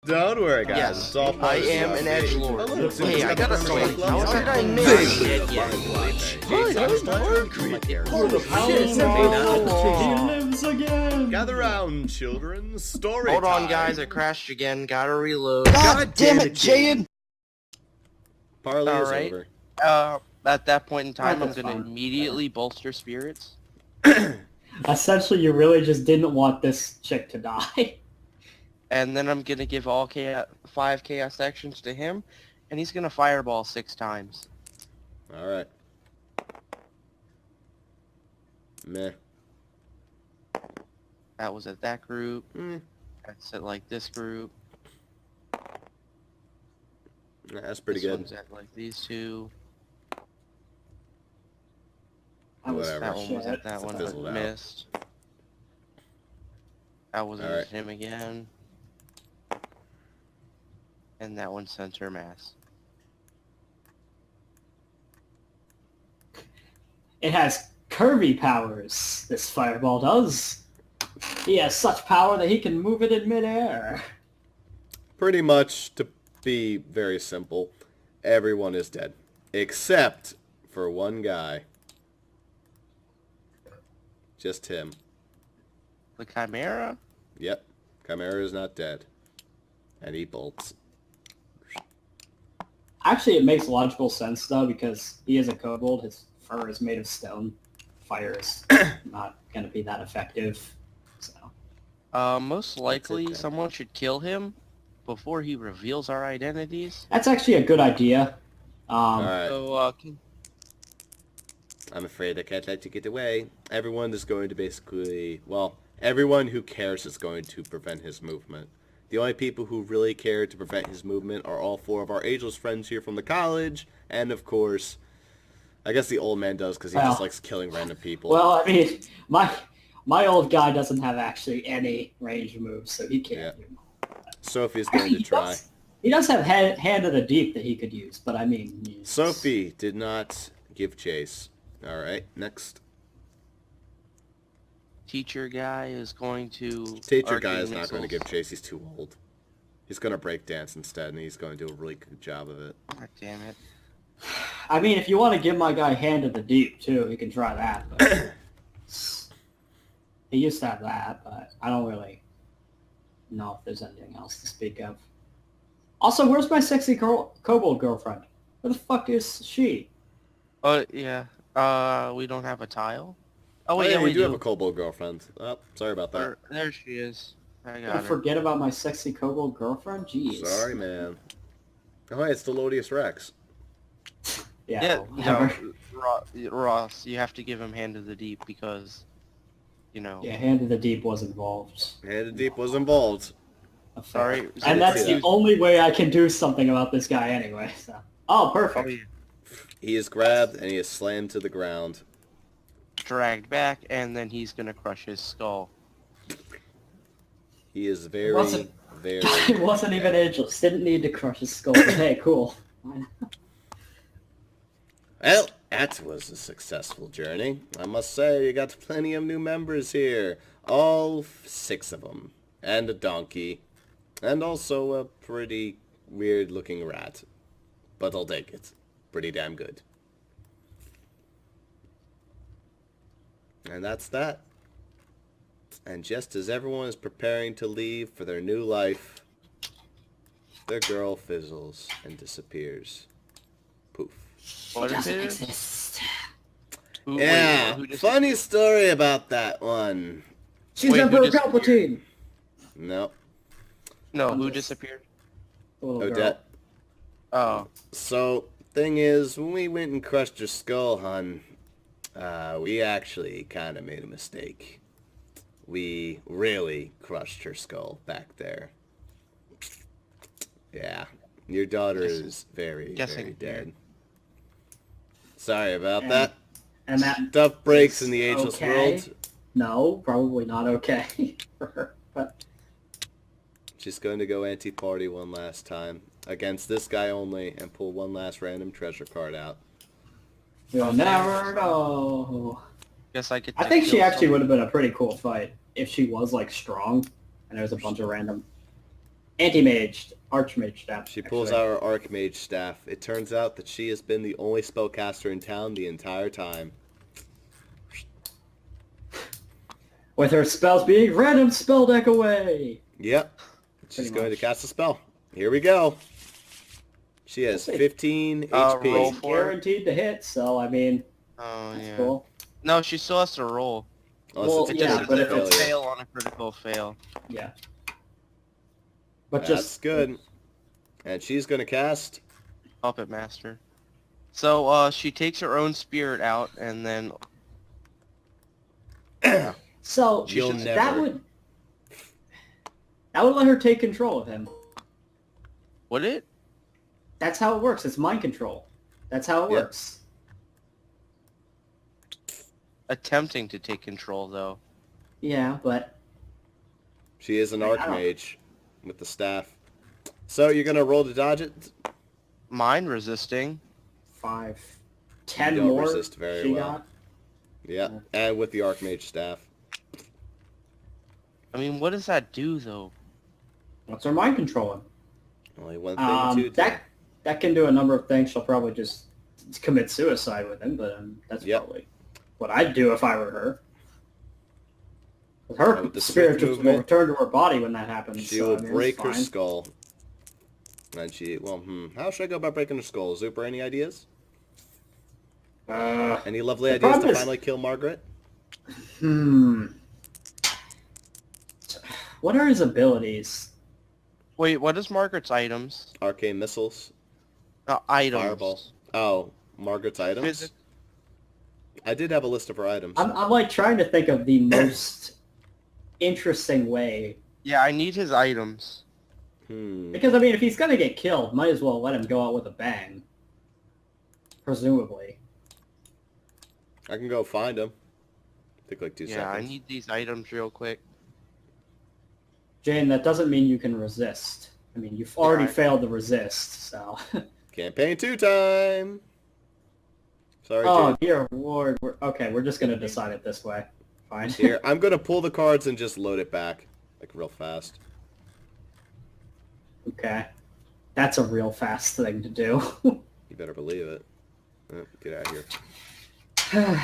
Don't worry, guys. Yes, It's all I am an edgelord. Oh, look, Hey, I gotta say, how did I miss shit yet? He lives again! Gather round, children. Story Hold on, time. guys, I crashed again. Gotta reload. God damn it, Jaden! Parley is Alright. over. At that point in time, I'm That's gonna fine. immediately bolster spirits. Essentially, you really just didn't want this chick to die. And then I'm gonna give all 5 chaos actions to him, and he's gonna fireball 6 times. Alright. Meh. That was at that group. Mm. That's at like this group. That's pretty This good. one's at like these two. Whatever. That one was at that one, Fizzled but out. missed. That was Alright. at him again. And that one center mass. It has curvy powers, this fireball does. He has such power that he can move it in midair. Pretty much, to be very simple, everyone is dead. Except for one guy. Just him. The Chimera? Yep. Chimera is not dead. And he bolts. Actually, it makes logical sense, though, because he is a kobold. His fur is made of stone. Fire is not going to be that effective. So, Most likely then. someone should kill him before he reveals our identities. that's actually a good idea. Alright. So, I'm afraid I can't let you get away. Everyone is going to basically... Well, everyone who cares is going to prevent his movement. The only people who really care to prevent his movement are all 4 of our ageless friends here from the college. And, of course, I guess the old man does because he just likes killing random people. Well, I mean, my old guy doesn't have actually any range moves, so he can't do Sophie's going to try. He does have Hand of the Deep that he could use, but I mean... Sophie did not give chase. Alright, next. teacher guy is going to... Teacher guy is arcane not going to missiles. give chase. He's too old. He's going to break dance instead, and he's going to do a really good job of it. God damn it. I mean, if you want to give my guy Hand of the Deep, too, he can try that. But he used to have that, but I don't really know if there's anything else to speak of. Also, where's my sexy kobold girlfriend? Where the fuck is she? Oh, yeah. We don't have a tile? Oh, Oh, wait, yeah, we we do have a kobold girlfriend. Oh, sorry about that. There she is. I Don't got her. forget about my sexy kobold girlfriend? Jeez. Sorry, man. Oh, hey, it's Delodius Rex. Yeah, Yeah, whatever. no, Ross, you have to give him Hand of the Deep because, you know... Yeah, Hand of the Deep was involved. Hand of Deep was involved. Sorry. And that's see the that. only way I can do something about this guy anyway. So. Oh, perfect. Oh, yeah. He is grabbed, and he is slammed to the ground. Dragged back, and then he's gonna crush his skull. He is very, wasn't- very... It wasn't even ageless. Didn't need to crush his skull. But hey, cool. Well, that was a successful journey. I must say, you got plenty of new members here. All 6 of them. And a donkey. And also a pretty weird-looking rat. But I'll take it. Pretty damn good. And that's that. And just as everyone is preparing to leave for their new life, the girl fizzles and disappears. Poof. What is it? exist. Who, Yeah, who just- funny story about that one. She's Wait, who Emperor disappeared? Palpatine. No, No, who disappeared? The little girl. Odette. Oh. So, thing is, when we went and crushed her skull, hon, we actually kind of made a mistake. We really crushed her skull back there. Yeah, your daughter is very, guessing very here. dead. Sorry about And- that. And that Stuff breaks in the ageless okay. world. No, probably not okay for her. But She's going to go anti-party one last time against this guy only and pull one last random treasure card out. you'll never know. Guess I could. I think she actually would have been a pretty cool fight if she was like strong and there was a bunch of random Anti-mage, archmage staff. She pulls actually. out her archmage staff. It turns out that she has been the only spellcaster in town the entire time. With her spells being random spell deck away. Yep. She's Pretty going to much. cast a spell. Here we go. She has Let's see. 15 Roll HP. for it. Guaranteed to hit, so I mean, Oh, that's yeah. cool. No, she still has to roll. Unless Well, it's a It yeah, just critical but if it's failure. fail on a critical fail. Yeah. But That's just good. And she's going to cast... Puppet Master. So, she takes her own spirit out, and then... so You'll that never. would let her take control of him. Would it? That's how it works. It's mind control. That's how it Yeah. works. Attempting to take control, though. Yeah, but She is an I don't- archmage with the staff. So you're going to roll to dodge it? Mind resisting. 5, 10 don't more. resist very she well. got. Yeah. And with the archmage staff. I mean, what does that do, though? What's her mind controlling? Only one thing to do. That can do a number of things. She'll probably just commit suicide with him, but that's Yep. probably what I'd do if I were her. Her With the spirit swift just will movement, return to her body when that happens. She so, will I mean, it's break her fine. skull. And she, how should I go about breaking her skull? Zuper, any ideas? Any lovely The ideas problem to is- finally kill Margaret? What are his abilities? Wait, what is Margaret's items? Arcane missiles? Items. Fireball. Oh, Margaret's items? Physic- I did have a list of her items. I'm like trying to think of the most interesting way. Yeah, I need his items. Because, I mean, if he's going to get killed, might as well let him go out with a bang. Presumably. I can go find him. Take like 2 Yeah, I seconds. need these items real quick. Jane, that doesn't mean you can resist. I mean, you've already I- failed to resist, so... Campaign 2 time! Sorry, Oh, Jaden. dear lord. We're just going to decide it this way. Fine. Here, I'm going to pull the cards and just load it back. Like, real fast. Okay. That's a real fast thing to do. You better believe it. Get out of here.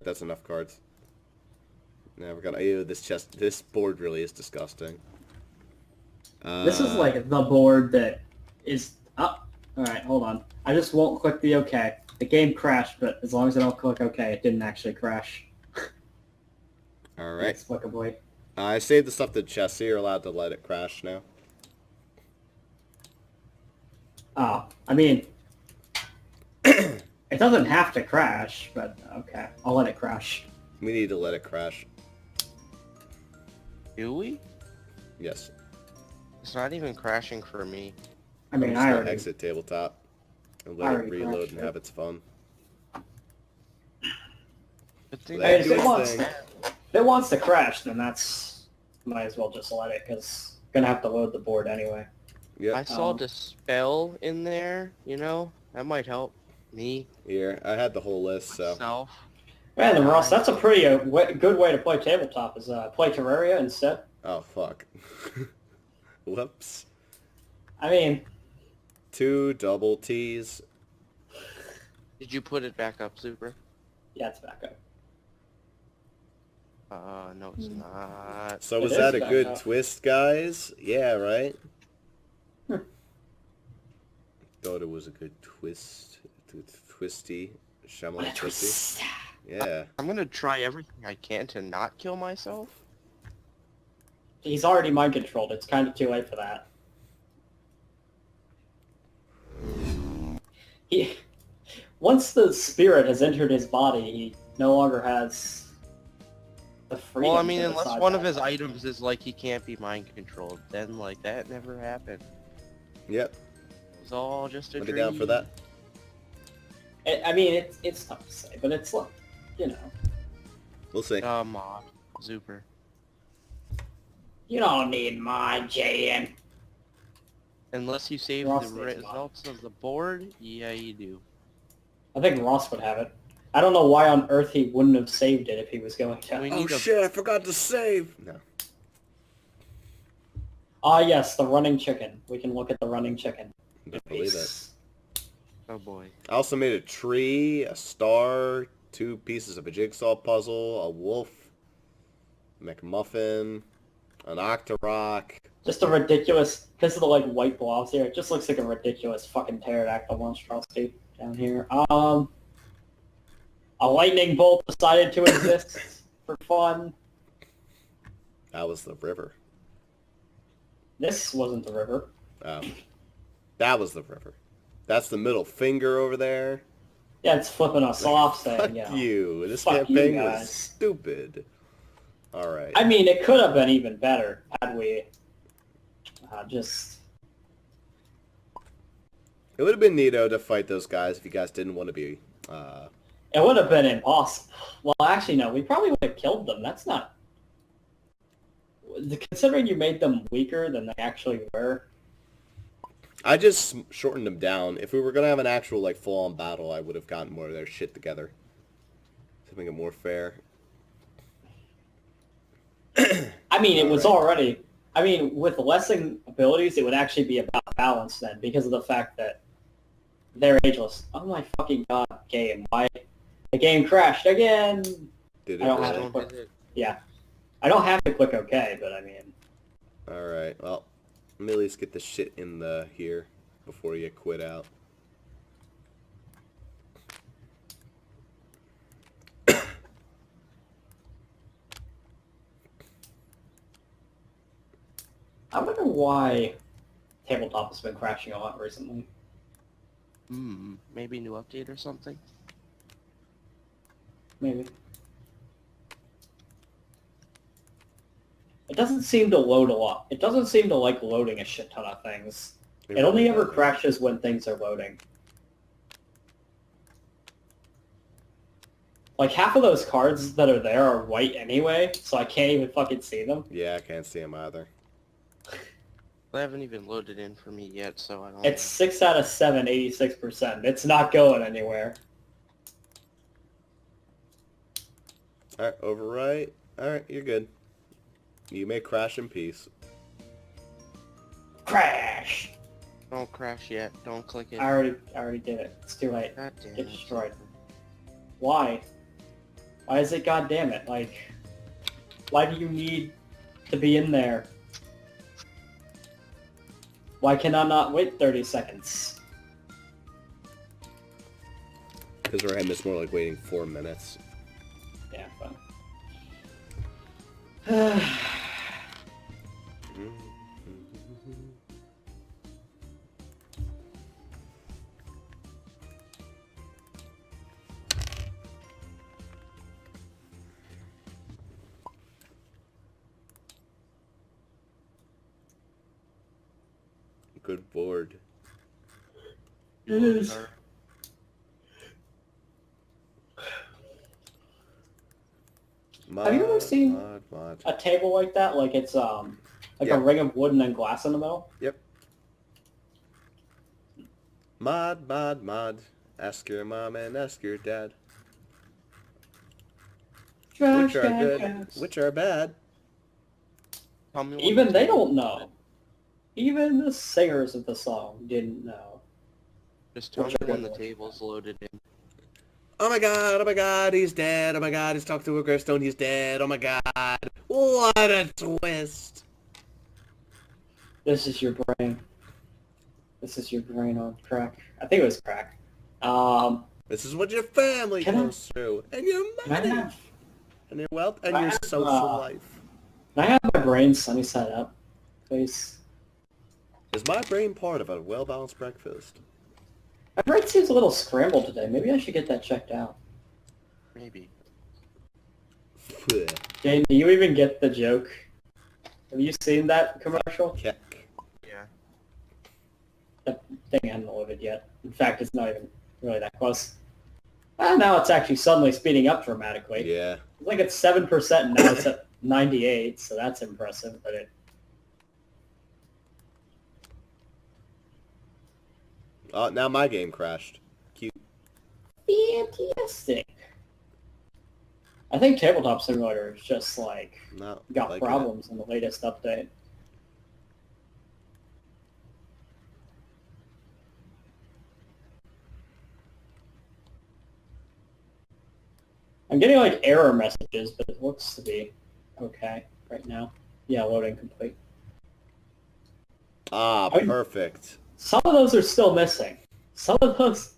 That's enough cards. Now we're gonna... Ew, this board really is disgusting. This is like the board that is... Oh, alright, hold on. I just won't click the OK. The game crashed, but as long as I don't click OK, it didn't actually crash. Alright. Inexplicably. I saved the stuff to chest, so you're allowed to let it crash now. Oh, I mean... it doesn't have to crash, but okay. I'll let it crash. We need to let it crash. Do we? Yes. It's not even crashing for me. I mean, I'm just I gonna already... exit tabletop and I let it already reload crashed and it. have its fun. Good thing Let If do it its wants- thing. If it wants to crash, then that's... Might as well just let it, because gonna have to load the board anyway. I Yep. saw Dispel in there, you know? That might help me, Here, I had the whole list, so... myself. Man, then Ross, that's a pretty good way to play tabletop, is play Terraria instead. Oh, fuck. Whoops. I mean, 2 double T's. Did you put it back up, Zuper? yeah, it's back up. No, it's not. So It was is that a back good up. twist, guys? Yeah, right? Hmm. Thought it was a good twist. Twisty. Shyamalan twisty. Yeah. I'm gonna try everything I can to not kill myself. He's already mind controlled. It's kind of too late for that. Once the spirit has entered his body, he no longer has the freedom. Well, I mean, to unless decide one of that. his items is like he can't be mind controlled, then like that never happened. Yep. It was all just a I'll be dream. down for that. I mean, it's tough to say, but it's like, you know, We'll see. Come on, Zuper. you don't need my Jaden. Unless you save Ross the needs mine. results of the board, yeah, you do. I think Ross would have it. I don't know why on earth he wouldn't have saved it if he was going to. We Oh need a shit, I forgot to save! No. Ah, yes, the running chicken. We can look at the running chicken. I believe it. Oh boy. I also made a tree, a star, 2 pieces of a jigsaw puzzle, a wolf, McMuffin, an octorok. Just a ridiculous, because of the like white blobs here, it just looks like a ridiculous fucking pterodactyl monstrosity down here. A lightning bolt decided to exist for fun. That was the river. This wasn't the river. That was the river. That's the middle finger over there. Yeah, it's flipping us off saying, Fuck yeah. you. This Fuck you campaign was guys. stupid. Alright. I mean, it could have been even better had we just... It would have been neato to fight those guys if you guys didn't want to be... It would have been impossible. Well, actually, no. We probably would have killed them. That's not... Considering you made them weaker than they actually were. I just shortened them down. If we were going to have an actual, like, full-on battle, I would have gotten more of their shit together. To make it more fair. I mean, it was Alright. already... I mean, with lessened abilities, it would actually be about balance then, because of the fact that they're ageless. Oh my fucking god, game. Why? The game crashed again! Did it I don't have really? to click... Yeah. I don't have to click OK, but I mean... Alright, well, let me at least get the shit in the here before you quit out. I wonder why Tabletop has been crashing a lot recently. Maybe new update or something? Maybe. It doesn't seem to load a lot. It doesn't seem to like loading a shit ton of things. It only ever crashes when things are loading. Like, half of those cards that are there are white anyway, so I can't even fucking see them. Yeah, I can't see them either. They haven't even loaded in for me yet, so I don't It's 6 out of 7, 86%. It's not going anywhere. Alright, overwrite. Alright, you're good. You may crash in peace. Crash! Don't crash yet. Don't click it. I already did it. It's too late. God damn Get it. destroyed. Why? Why is it goddamn it? Like, why do you need to be in there? Why can I not wait 30 seconds? Because we're having this more like waiting 4 minutes. Yeah, fine. Good board. It is. Have you ever seen mod. a table like that? Like it's like Yeah. a ring of wood and then glass in the middle? Yep. Mod. Ask your mom and ask your dad. Which are good, which are bad. Tell me what Even the they table- don't know. Even the singers of the song didn't know. Just tell me Which are when good the ones. table's loaded in. Oh my god, he's dead. Oh my god, he's talked to a gravestone, he's dead. Oh my god. What a twist. This is your brain. This is your brain on crack. I think it was crack. This is what your family Can I- goes through. And your Can I money. have, And your wealth. And Can I your have, social life. can I have my brain sunny side up, please? Is my brain part of a well-balanced breakfast? My brain seems a little scrambled today. Maybe I should get that checked out. Maybe. Jaden, do you even get the joke? Have you seen that commercial? Keck. Yeah. That thing hadn't loaded yet. In fact, it's not even really that close. Now it's actually suddenly speeding up dramatically. Yeah. It's like it's 7% and now it's at 98, so that's impressive. But it... Oh, now my game crashed. Cute. Fantastic. I think Tabletop Simulator is just like No. got like problems in the latest update. I'm getting like error messages, but it looks to be okay right now. Yeah, loading complete. Ah, perfect. Some of those are still missing. Some of those,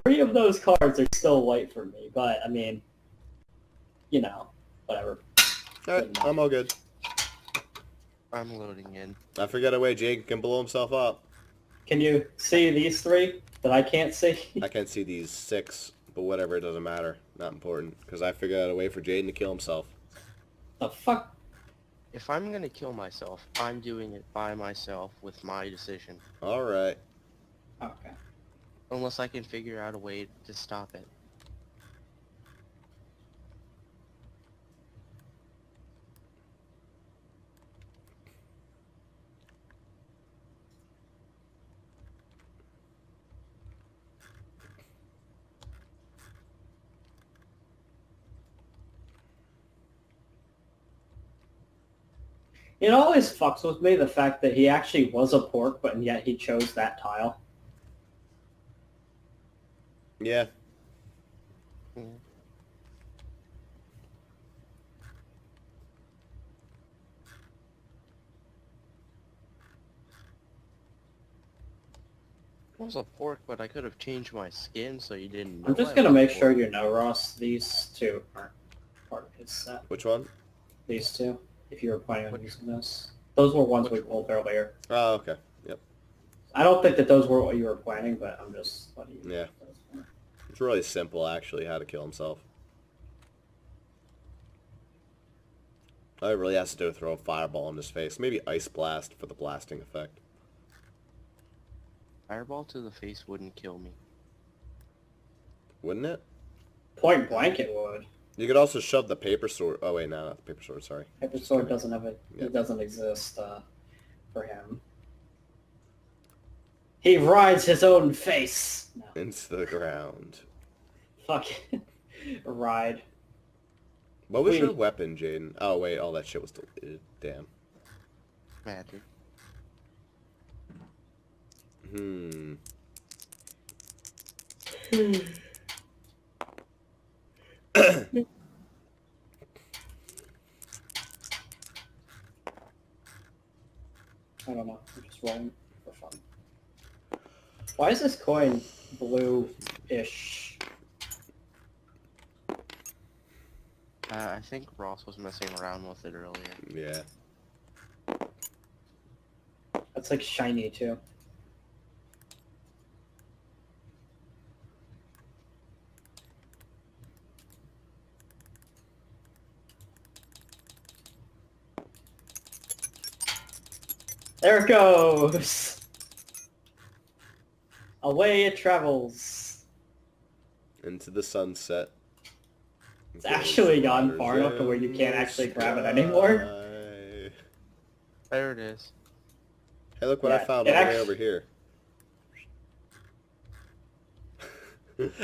3 of those cards are still white for me, but I mean, you know, whatever. Alright, I'm all good. I'm loading in. I forgot a way Jaden can blow himself up. Can you see these 3 that I can't see? I can't see these 6, but whatever, it doesn't matter. Not important, because I figured out a way for Jaden to kill himself. The fuck? If I'm gonna kill myself, I'm doing it by myself with my decision. Alright. Okay. Unless I can figure out a way to stop it. It always fucks with me, the fact that he actually was a pork, but yet he chose that tile. Yeah. Mm. I was a pork, but I could have changed my skin so you didn't know. I'm just I gonna was a make sure pork. you know, Ross, these 2 aren't part of his set. Which one? These 2, if you were planning on using this. Those were ones we pulled earlier. Oh, okay. Yep. I don't think that those were what you were planning, but I'm just letting you know. Yeah. Those were. It's really simple, actually, how to kill himself. All it really has to do is throw a fireball in his face. Maybe ice blast for the blasting effect. Fireball to the face wouldn't kill me. Wouldn't it? Point blank it would. You could also shove the paper sword. Oh wait, no, not the paper sword. Sorry. Paper sword doesn't have it. Yep. It doesn't exist for him. He rides his own face. No. Into the ground. Fuck. Ride. What was Wait. your weapon, Jaden? Oh wait, all that shit was deleted. Damn. Magic. I don't know. I'm just rolling for fun. Why is this coin blue-ish? I think Ross was messing around with it earlier. Yeah. That's like shiny too. There it goes! Away it travels. Into the sunset. It's actually gone far enough to where you can't actually grab it anymore. There it is. Hey, look what I Yeah, found it all the way actu- over here.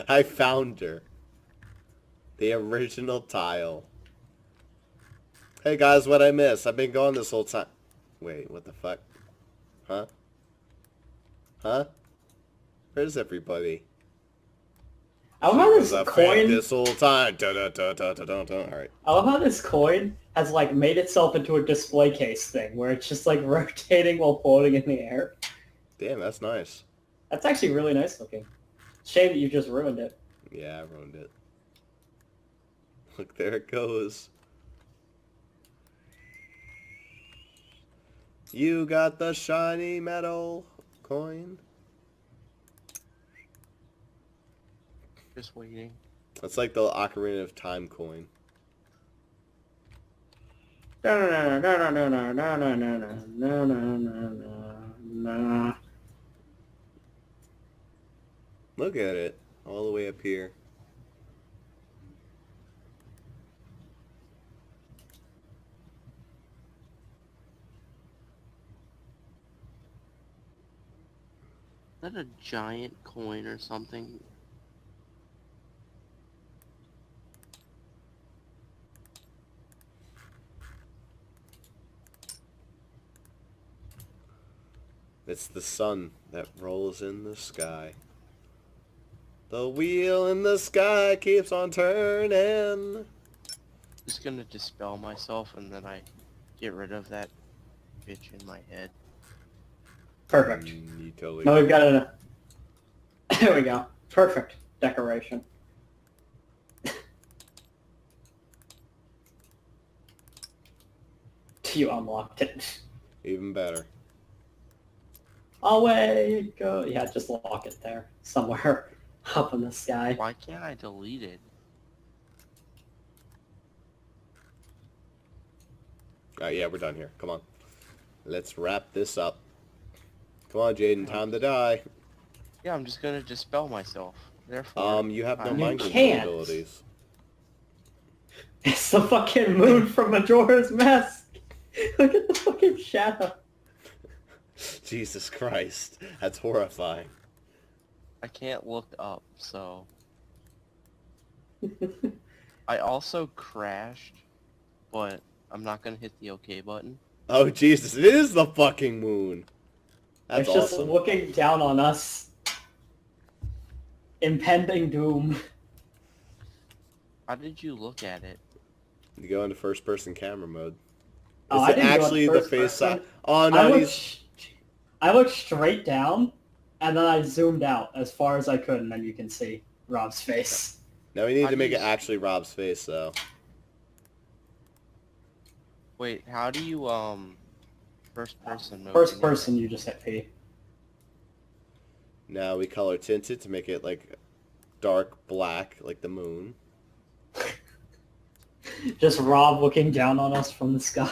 I found her. The original tile. Hey guys, what I miss? I've been gone this whole time. Wait, what the fuck? Huh? Huh? Where's everybody? I love how She was this a fan coin. this whole time. Alright. I love how this coin has like made itself into a display case thing, where it's just like rotating while floating in the air. Damn, that's nice. That's actually really nice looking. Shame that you just ruined it. Yeah, I ruined it. Look, there it goes. You got the shiny metal coin. Just waiting. That's like the Ocarina of Time coin. Look at it, all the way up here. Is that a giant coin or something? It's the sun that rolls in the sky. The wheel in the sky keeps on turning. Just gonna dispel myself and then I get rid of that bitch in my head. Perfect. You totally Now we've got a... There we go. Perfect decoration. You unlocked it. even better. Away you go. Yeah, just lock it there. Somewhere up in the sky. Why can't I delete it? Alright, yeah, we're done here. Come on. Let's wrap this up. Come on, Jaden, time to die. Yeah, I'm just gonna dispel myself. Therefore, You have no You mind control can't. abilities. It's the fucking moon from Majora's Mask. Look at the fucking shadow. Jesus Christ. That's horrifying. I can't look up, so... I also crashed, but I'm not gonna hit the OK button. Oh, Jesus, it is the fucking moon. That's It's just awesome. looking down on us. Impending doom. How did you look at it? You go into first-person camera mode. Oh, Is I it didn't go into actually the first face person. side? Oh, I no, looked, I looked straight down, and then I zoomed out as far as I could, and then you can see Rob's face. Now we need How to do make you it actually Rob's face, though. Wait, how do you, first person mode? First person, you just hit P. Now we color tint it to make it, like, dark black, like the moon. Just Rob looking down on us from the sky.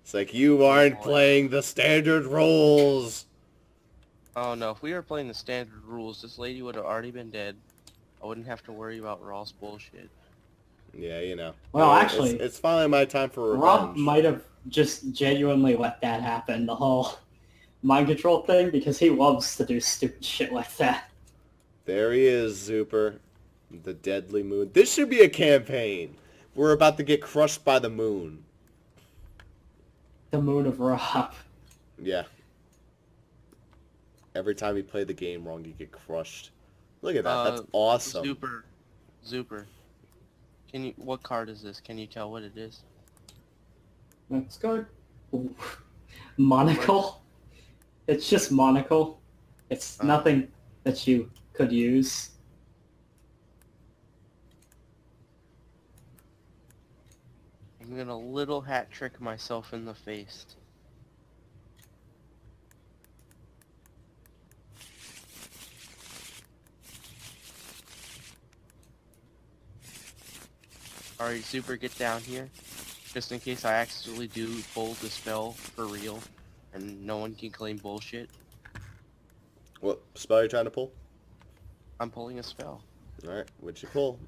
It's like, you aren't playing the standard roles! Oh no, if we were playing the standard rules, this lady would have already been dead. I wouldn't have to worry about Ross bullshit. Yeah, you know. Well, Yeah, actually, it's finally my time for revenge. Rob might have just genuinely let that happen, the whole mind control thing, because he loves to do stupid shit like that. There he is, Zuper. The deadly moon. This should be a campaign. We're about to get crushed by the moon. The moon of Rob. Yeah. Every time you play the game wrong, you get crushed. Look at that. That's awesome. Zuper. Can you? What card is this? Can you tell what it is? Let's go. Ooh. Monocle. It's just monocle. It's nothing that you could use. I'm gonna little hat trick myself in the face. Alright, Super, get down here. Just in case I accidentally do pull the spell for real, and no one can claim bullshit. What spell are you trying to pull? I'm pulling a spell. Alright, what'd you pull?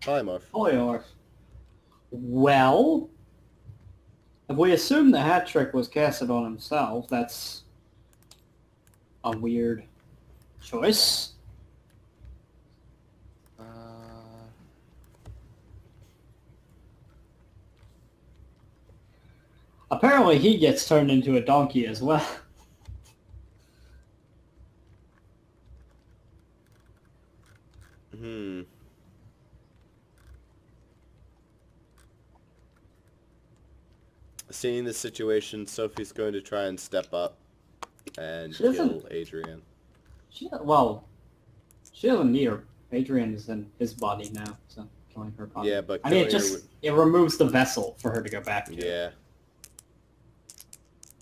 Polymorph. Polymorph. Well, if we assume the hat trick was casted on himself, that's a weird choice. Apparently he gets turned into a donkey as well. Seeing the situation, Sophie's going to try and step up and She doesn't- kill Adrian. She doesn't need her. Adrian is in his body now, so killing her body. Yeah, but I mean, killing it removes the vessel for her to go back to. Yeah.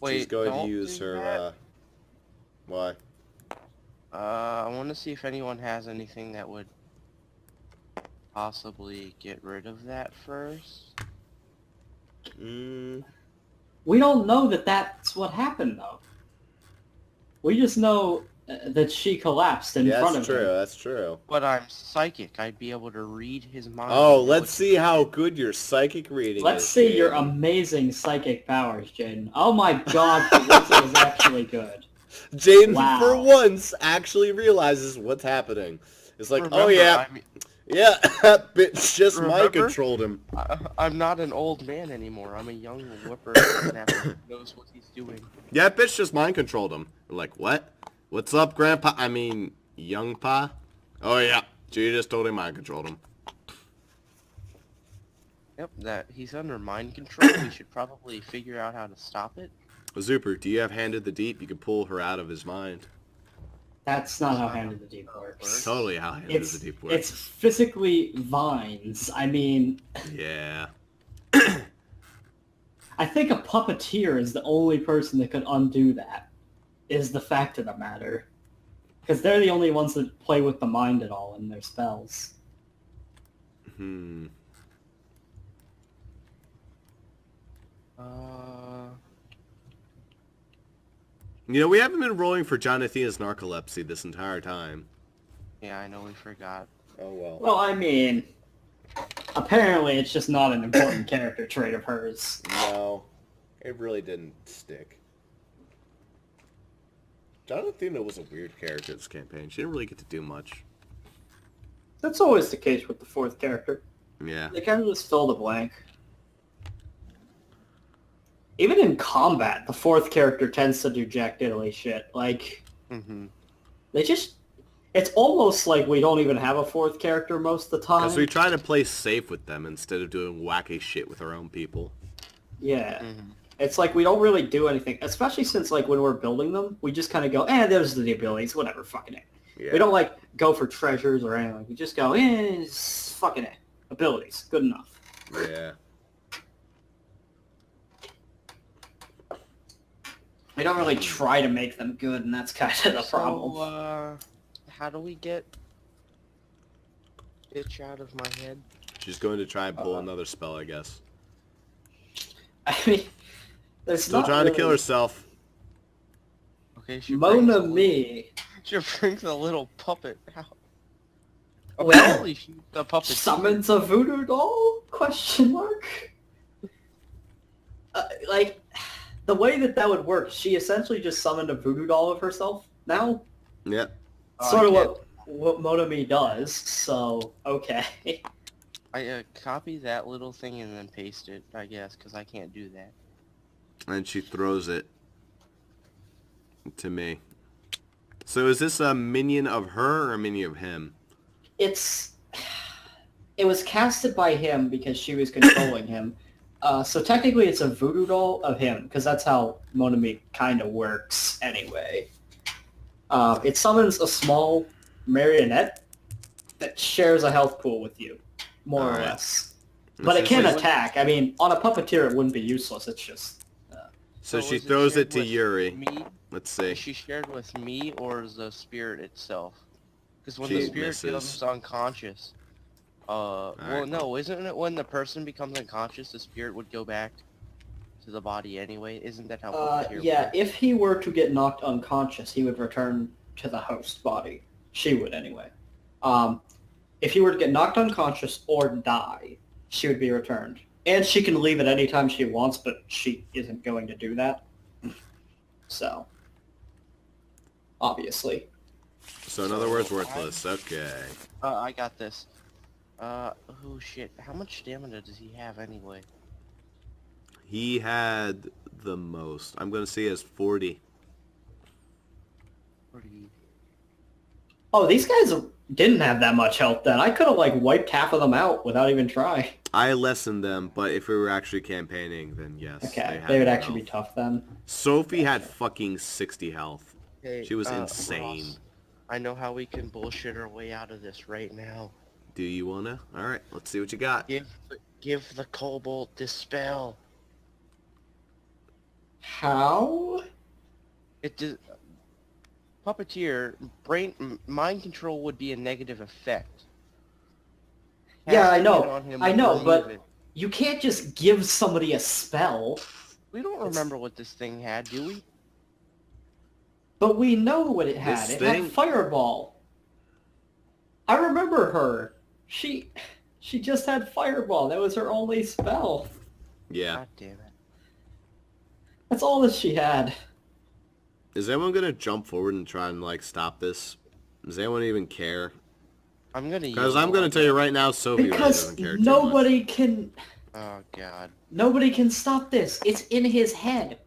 Wait, She's going to don't use do her, that. Why? I want to see if anyone has anything that would possibly get rid of that first. We don't know that that's what happened, though. We just know that she collapsed in front of him. That's true. But I'm psychic. I'd be able to read his mind. Oh, let's see how good your psychic reading is. Let's see your Jaden. amazing psychic powers, Jaden. Oh my god, this is actually good. Jaden, Wow. for once, actually realizes what's happening. It's like, Remember, oh yeah, I mean, yeah, that bitch just mind Remember? controlled him. I'm not an old man anymore. I'm a young whippersnapper who knows what he's doing. Yeah, that bitch just mind controlled him. We're like, what? What's up, Grandpa? I mean, Young Pa? Oh, yeah. You just totally mind controlled him. Yep, that he's under mind control. We should probably figure out how to stop it. Zuper, do you have Hand of the Deep? You can pull her out of his mind. That's not how Hand of the Deep works. Totally how Hand of the Deep works. It's physically vines. I mean... Yeah. I think a puppeteer is the only person that could undo that, is the fact of the matter. Because they're the only ones that play with the mind at all in their spells. Hmm. You know, we haven't been rolling for Jonathena's narcolepsy this entire time. Yeah, I know we forgot. Oh, well. Well, I mean... Apparently it's just not an important character trait of hers. No. It really didn't stick. Jonathena was a weird character this campaign. She didn't really get to do much. That's always the case with the fourth character. Yeah. They kind of just fill the blank. Even in combat, the fourth character tends to do jack diddly shit. Like, they just... It's almost like we don't even have a fourth character most of the time. Because we try to play safe with them instead of doing wacky shit with our own people. Yeah. It's like we don't really do anything, especially since like when we're building them, we just kind of go, those are the abilities, whatever, fucking it. Yeah. We don't like go for treasures or anything. We just go, fucking it. Abilities, good enough. Yeah. We don't really try to make them good, and that's kind of the problem. So, how do we get bitch out of my head? She's going to try and pull another spell, I guess. I mean, there's Still not trying really... to kill herself. Okay, she Mona brings me. She brings a little puppet out. Well, Apparently the puppet summons a voodoo doll? Question mark. Like, the way that would work, she essentially just summoned a voodoo doll of herself now. Yeah. Sort of what Monami does, so, okay. I copy that little thing and then paste it, I guess, because I can't do that. And she throws it to me. So is this a minion of her or a minion of him? It was casted by him because she was controlling him. So technically it's a voodoo doll of him, because that's how Monami kind of works anyway. It summons a small marionette that shares a health pool with you, more or less. But it can attack. I mean, on a puppeteer it wouldn't be useless, it's just... So she throws it to Yuri. Me? Let's see. Is she shared with me or the spirit itself? Because when She the spirit misses. becomes unconscious... well, no, isn't it when the person becomes unconscious, the spirit would go back to the body anyway? Isn't that how puppeteer yeah, works? if he were to get knocked unconscious, he would return to the host body. She would, anyway. If he were to get knocked unconscious or die, she would be returned. And she can leave at any time she wants, but she isn't going to do that. So, obviously. So in other words, worthless. Okay. I got this. Oh shit, how much stamina does he have anyway? He had the most. I'm going to say he has 40. Oh, these guys didn't have that much health then. I could have, like, wiped half of them out without even trying. I lessened them, but if we were actually campaigning, then yes. Okay, they would actually be tough then. Sophie had fucking 60 health. Hey, She was insane. Ross, I know how we can bullshit our way out of this right now. Do you wanna? Alright, let's see what you got. Give the kobold dispel. How? It does... Puppeteer, mind control would be a negative effect. Yeah, I Casting know. it on him I would know, remove but it. you can't just give somebody a spell. We don't remember what this thing had, do we? But we know what it had. This It thing? had Fireball. I remember her. She just had Fireball. That was her only spell. Yeah. God damn it. That's all that she had. Is anyone gonna jump forward and try and, like, stop this? Does anyone even care? I'm gonna use... Because I'm gonna tell you right now, Sophie really Because doesn't care too much. nobody can... Oh, God. Nobody can stop this. It's in his head.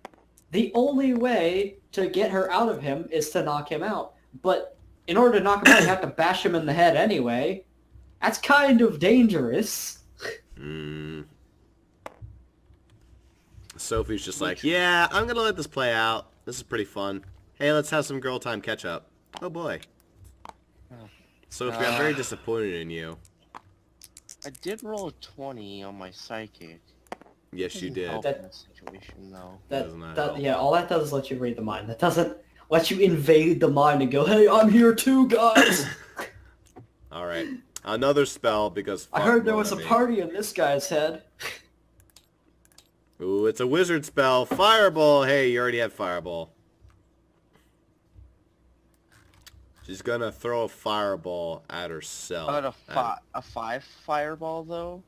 the only way to get her out of him is to knock him out. But in order to knock him out, you have to bash him in the head anyway. That's kind of dangerous. Sophie's just like, yeah, I'm gonna let this play out. This is pretty fun. Hey, let's have some girl time catch up. Oh boy. Sophie, I'm very disappointed in you. I did roll a 20 on my psychic. Yes, you did. Help in this situation, though. Yeah, all that does is let you read the mind. That doesn't let you invade the mind and go, hey, I'm here too, guys. Alright. Another spell because I heard there was a party in this guy's head. Ooh, it's a wizard spell. Fireball. Hey, you already have fireball. She's gonna throw a fireball at herself. But a 5 fireball, though?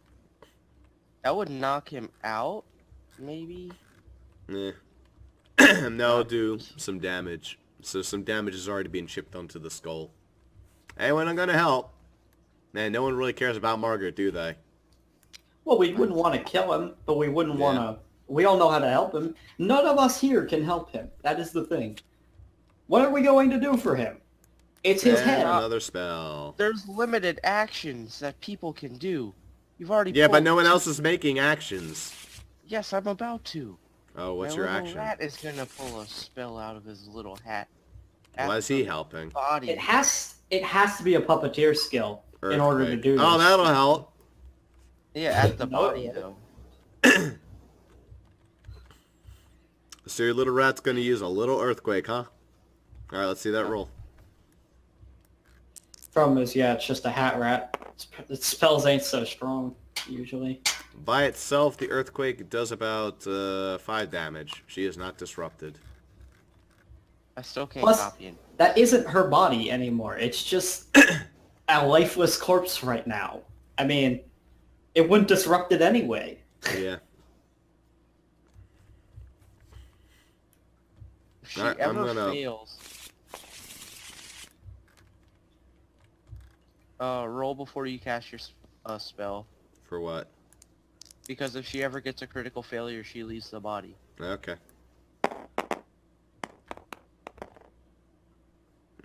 That would knock him out, maybe? No, it'll do some damage. So some damage is already being chipped onto the skull. Anyone I'm gonna help? Man, no one really cares about Margaret, do they? Well, we wouldn't want to kill him, but we wouldn't want to... We all know how to help him. None of us here can help him. That is the thing. What are we going to do for him? It's his head. Another spell. There's limited actions that people can do. You've already but no one else is making actions. Yes, I'm about to. Oh, what's My your little action? rat is gonna pull a spell out of his little hat. Why is he helping? It has to be a puppeteer skill in order to do this. Oh, that'll help. Yeah, at the body, though. So your little rat's gonna use a little earthquake, huh? Alright, let's see that roll. Problem is, it's just a hat rat. Its spells ain't so strong, usually. By itself, the earthquake does about 5 damage. She is not disrupted. I still can't Plus, copy it. That isn't her body anymore. It's just a lifeless corpse right now. I mean, it wouldn't disrupt it anyway. Yeah. If she ever fails... roll before you cast your spell. For what? Because if she ever gets a critical failure, she leaves the body. Okay.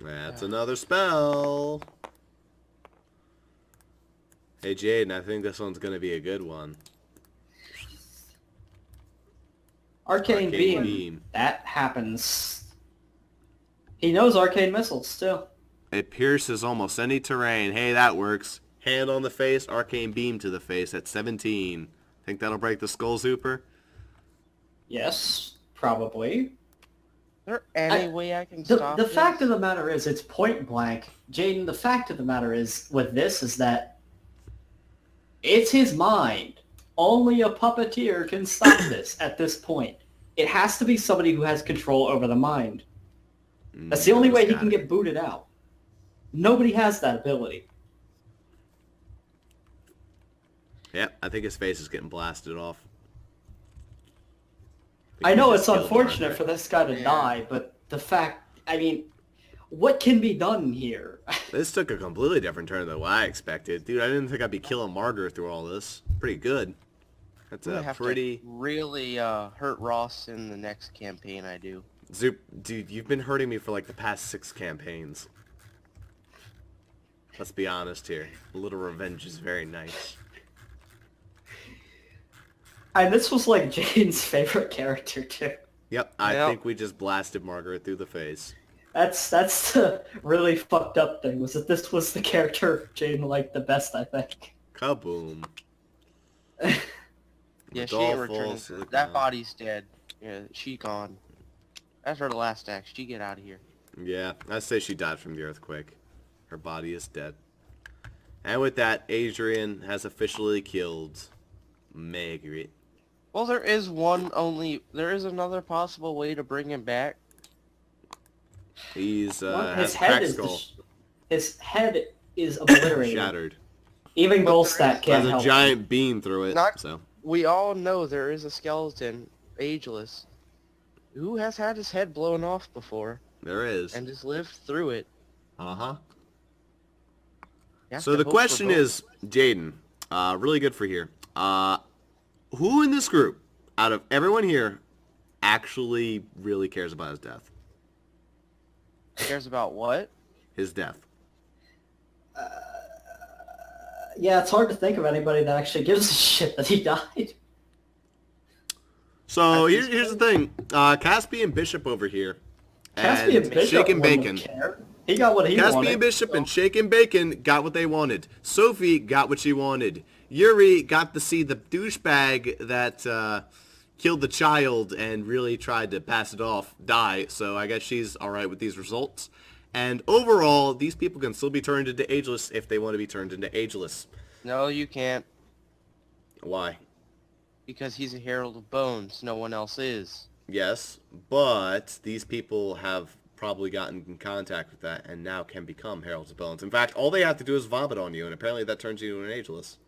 That's another spell. Hey Jaden, I think this one's gonna be a good one. Arcane beam. That happens. He knows arcane missiles, too. It pierces almost any terrain. Hey, that works. Hand on the face, arcane beam to the face at 17. Think that'll break the skull, Zuper? Yes, probably. Is there any way I can stop The this? fact of the matter is, it's point blank. Jaden, the fact of the matter is, with this, is that it's his mind. Only a puppeteer can stop this at this point. It has to be somebody who has control over the mind. That's the only way he can get booted out. Nobody has that ability. Yeah, I think his face is getting blasted off. I know it's unfortunate for this guy to die, but the fact, I mean, what can be done here? This took a completely different turn than what I expected. Dude, I didn't think I'd be killing Margaret through all this. Pretty good. That's a pretty... to really hurt Ross in the next campaign I do. Dude, you've been hurting me for like the past 6 campaigns. Let's be honest here. A little revenge is very nice. And this was like Jaden's favorite character too. Yep, I think we just blasted Margaret through the face. That's the really fucked up thing, was that this was the character Jaden liked the best, I think. Kaboom. Yeah, she ain't returning. That body's dead. Yeah, she gone. That's her last act. She get out of here. Yeah, I say she died from the earthquake. Her body is dead. And with that, Adrian has officially killed Margaret. Well, there is another possible way to bring him back. He's his has head cracked is skull. his head is obliterated. Shattered. Even Goldstat can't There's help a giant beam through it. So We all know there is a skeleton, ageless, who has had his head blown off before. there is. And has lived through it. Uh-huh. You have So to the hope for question both. is, Jaden, really good for here. Who in this group, out of everyone here, actually really cares about his death. Cares about what? His death. Yeah, it's hard to think of anybody that actually gives a shit that he died. So here's the thing. Caspian Bishop over here. Caspian Bishop Shake and wouldn't Bacon. care. He got what he Caspian wanted. Bishop and Shake and Bacon got what they wanted. Sophie got what she wanted. Yuri got to see the douchebag that killed the child and really tried to pass it off die. So I guess she's alright with these results. And overall, these people can still be turned into ageless if they want to be turned into ageless. No, you can't. Why? Because he's a Herald of Bones. No one else is. Yes, but these people have probably gotten in contact with that and now can become Heralds of Bones. In fact, all they have to do is vomit on you, and apparently that turns you into an ageless.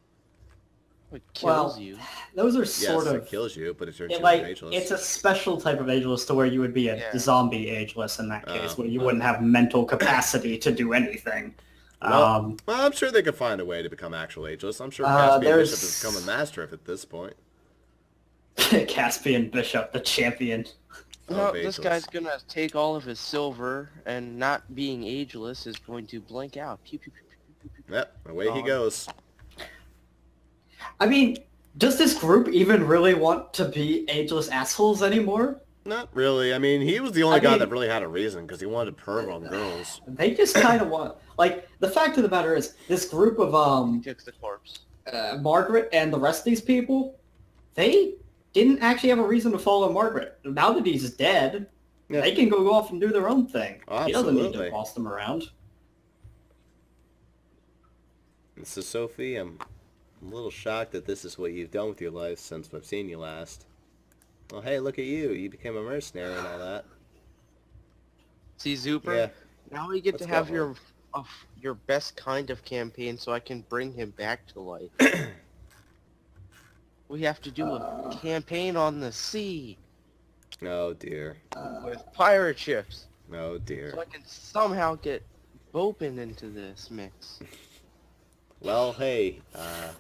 It kills Well, you. those are Yes, sort of... it kills you, but it turns you like, into an ageless. it's a special type of ageless to where you would be a zombie ageless in that case, Oh. where you wouldn't have mental capacity to do anything. Well, I'm sure they could find a way to become actual ageless. I'm sure Caspian there's- Bishop has become a master of it at this point. Caspian Bishop, the champion. No, Of this ageless. guy's gonna take all of his silver, and not being ageless is going to blink out. Pew, pew, pew, pew, pew, pew. Yep, away he Gone. goes. I mean, does this group even really want to be ageless assholes anymore? Not really. I mean, he was the only I guy mean- that really had a reason, because he wanted to perv on girls. They just kind of want... Like, the fact of the matter is, this group of, Took the corpse. Margaret and the rest of these people, they didn't actually have a reason to follow Margaret. Now that he's dead, Yeah. they can go off and do their own thing. He doesn't need Absolutely. to boss them around. This is Sophie. I'm a little shocked that this is what you've done with your life since I've seen you last. Well, hey, look at you. You became a mercenary and all that. See, Zuper? Yeah. Now we get Let's to have go. your best kind of campaign so I can bring him back to life. We have to do a campaign on the sea Oh, dear. with pirate ships. Oh, dear. So I can somehow get Bopin into this mix. Well, hey, That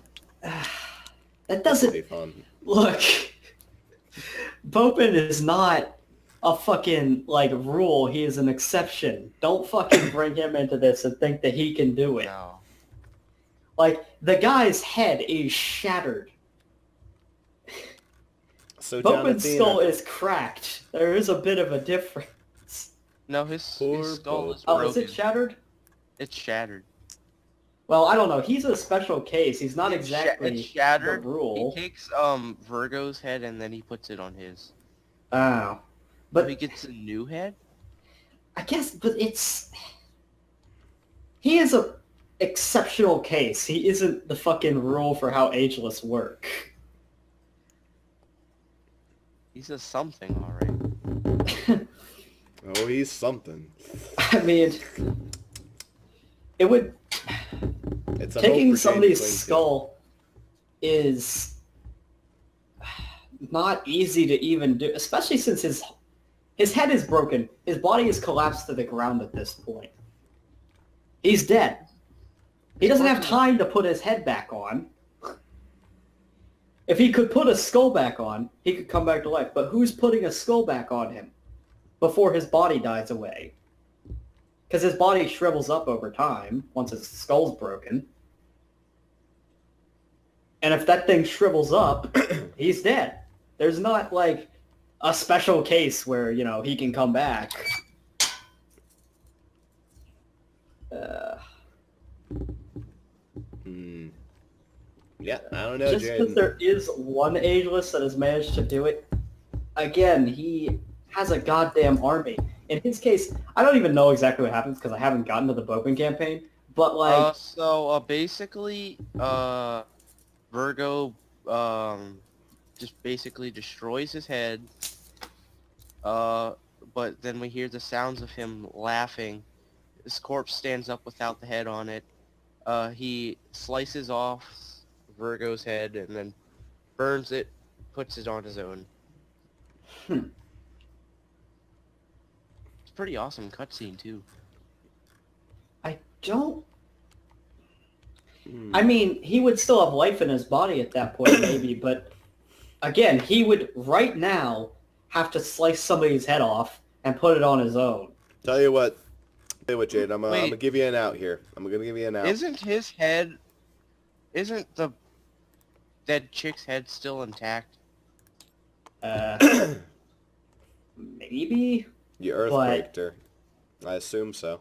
it'll doesn't... be fun. Look, Bopin is not a fucking, like, rule. He is an exception. Don't fucking bring him into this and think that he can do it. No. Like, the guy's head is shattered. So, Bopin's Jonathan, skull is cracked. There is a bit of a difference. No, his Poor skull is Oh, broken. is it shattered? It's shattered. Well, I don't know. He's a special case. He's not It's exactly shattered. the rule. He takes Virgo's head and then he puts it on his. Oh. But But he gets a new head? I guess, but it's... He is a exceptional case. He isn't the fucking rule for how ageless work. He's a something, alright. Oh, he's something. I mean, it would... It's a Taking hope for Shane to somebody's cling to. skull is not easy to even do, especially since his head is broken. His body is collapsed to the ground at this point. He's dead. He doesn't have time to put his head back on. If he could put a skull back on, he could come back to life. But who's putting a skull back on him before his body dies away? Because his body shrivels up over time once his skull's broken. And if that thing shrivels up, he's dead. There's not, like, a special case where, you know, he can come back. Yeah, I don't know, Just because Jaden. there is one ageless that has managed to do it, again, he has a goddamn army. In his case, I don't even know exactly what happens because I haven't gotten to the Bopin campaign, but, like... Basically, Virgo, just basically destroys his head, but then we hear the sounds of him laughing. His corpse stands up without the head on it. He slices off Virgo's head and then burns it, puts it on his own. It's a pretty awesome cutscene, too. I don't... I mean, he would still have life in his body at that point, maybe, but again, he would, right now, have to slice somebody's head off and put it on his own. Tell you what, Jade, I'm Wait. gonna give you an out here. I'm gonna give you an out. Isn't the dead chick's head still intact? Maybe. You earthquaked her. I assume so.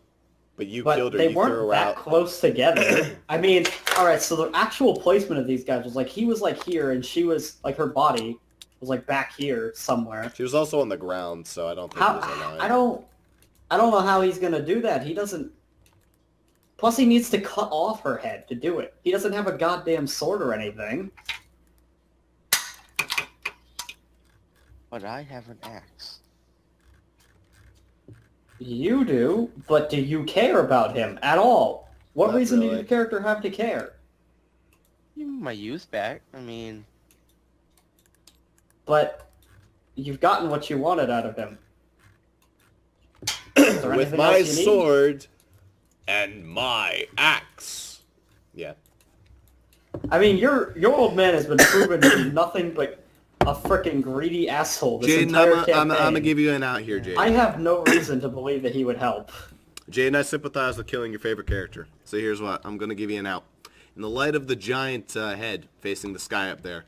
But you But killed her. they You threw weren't her that out. close together. I mean, all right. So the actual placement of these guys was like he was like here, and she was like her body was like back here somewhere. She was also on the ground, so I don't think How? it was aligned. I don't know how he's gonna do that. He doesn't. Plus, he needs to cut off her head to do it. He doesn't have a goddamn sword or anything. But I have an axe. You do, but do you care about him at all? What Not reason do really. your character have to care? Give me my youth back. I mean, But you've gotten what you wanted out of him. Is there With anything my else you need? sword and my axe. Yeah. I mean, your old man has been proven to be nothing but a freaking greedy asshole this Jaden, entire I'm campaign. gonna give you an out here, Jaden. I have no reason to believe that he would help. Jaden, I sympathize with killing your favorite character. So here's what. I'm going to give you an out. In the light of the giant head facing the sky up there,